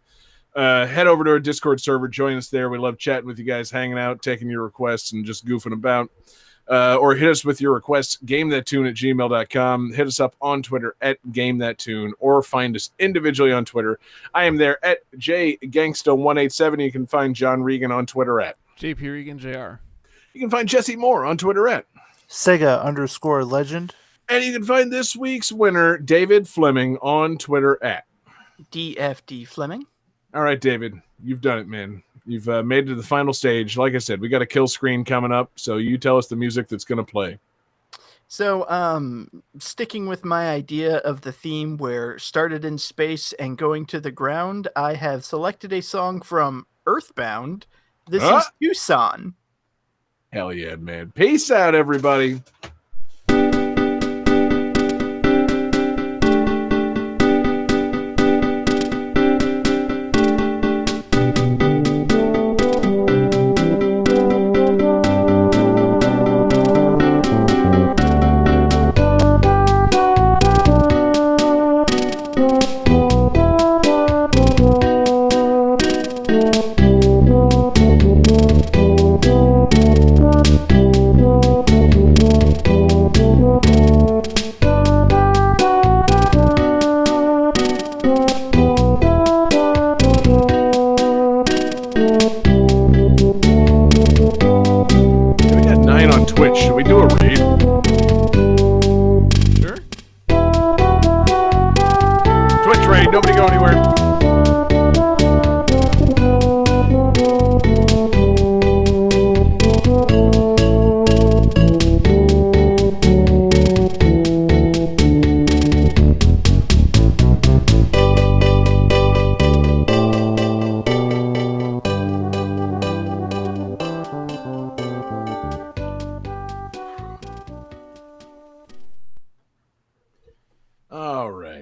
Head over to our Discord server. Join us there. We love chatting with you guys, hanging out, taking your requests, and just goofing about. Or hit us with your requests, gamethattune@gmail.com. Hit us up on Twitter at gamethattune, or find us individually on Twitter. I am there at jgangsta187. You can find John Regan on Twitter at JP Regan JR. You can find Jesse Moore on Twitter at Sega_legend. And you can find this week's winner, David Fleming, on Twitter at DFD Fleming. All right, David, you've done it, man. You've made it to the final stage. Like I said, we got a kill screen coming up, so you tell us the music that's going to play. So, sticking with my idea of the theme where started in space and going to the ground, I have selected a song from Earthbound. This is Tucson. Hell yeah, man. Peace out, everybody. Twitch. Should we do a raid? Sure. Twitch raid. Nobody go anywhere.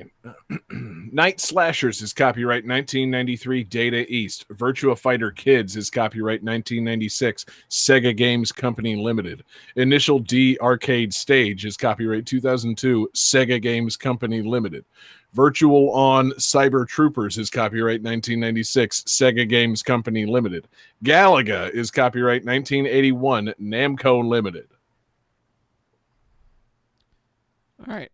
right. Night Slashers is copyright 1993, Data East. Virtua Fighter Kids is copyright 1996, Sega Games Company Limited. Initial D Arcade Stage is copyright 2002, Sega Games Company Limited. Virtual On Cyber Troopers is copyright 1996, Sega Games Company Limited. Galaga is copyright 1981, Namco Limited. All right.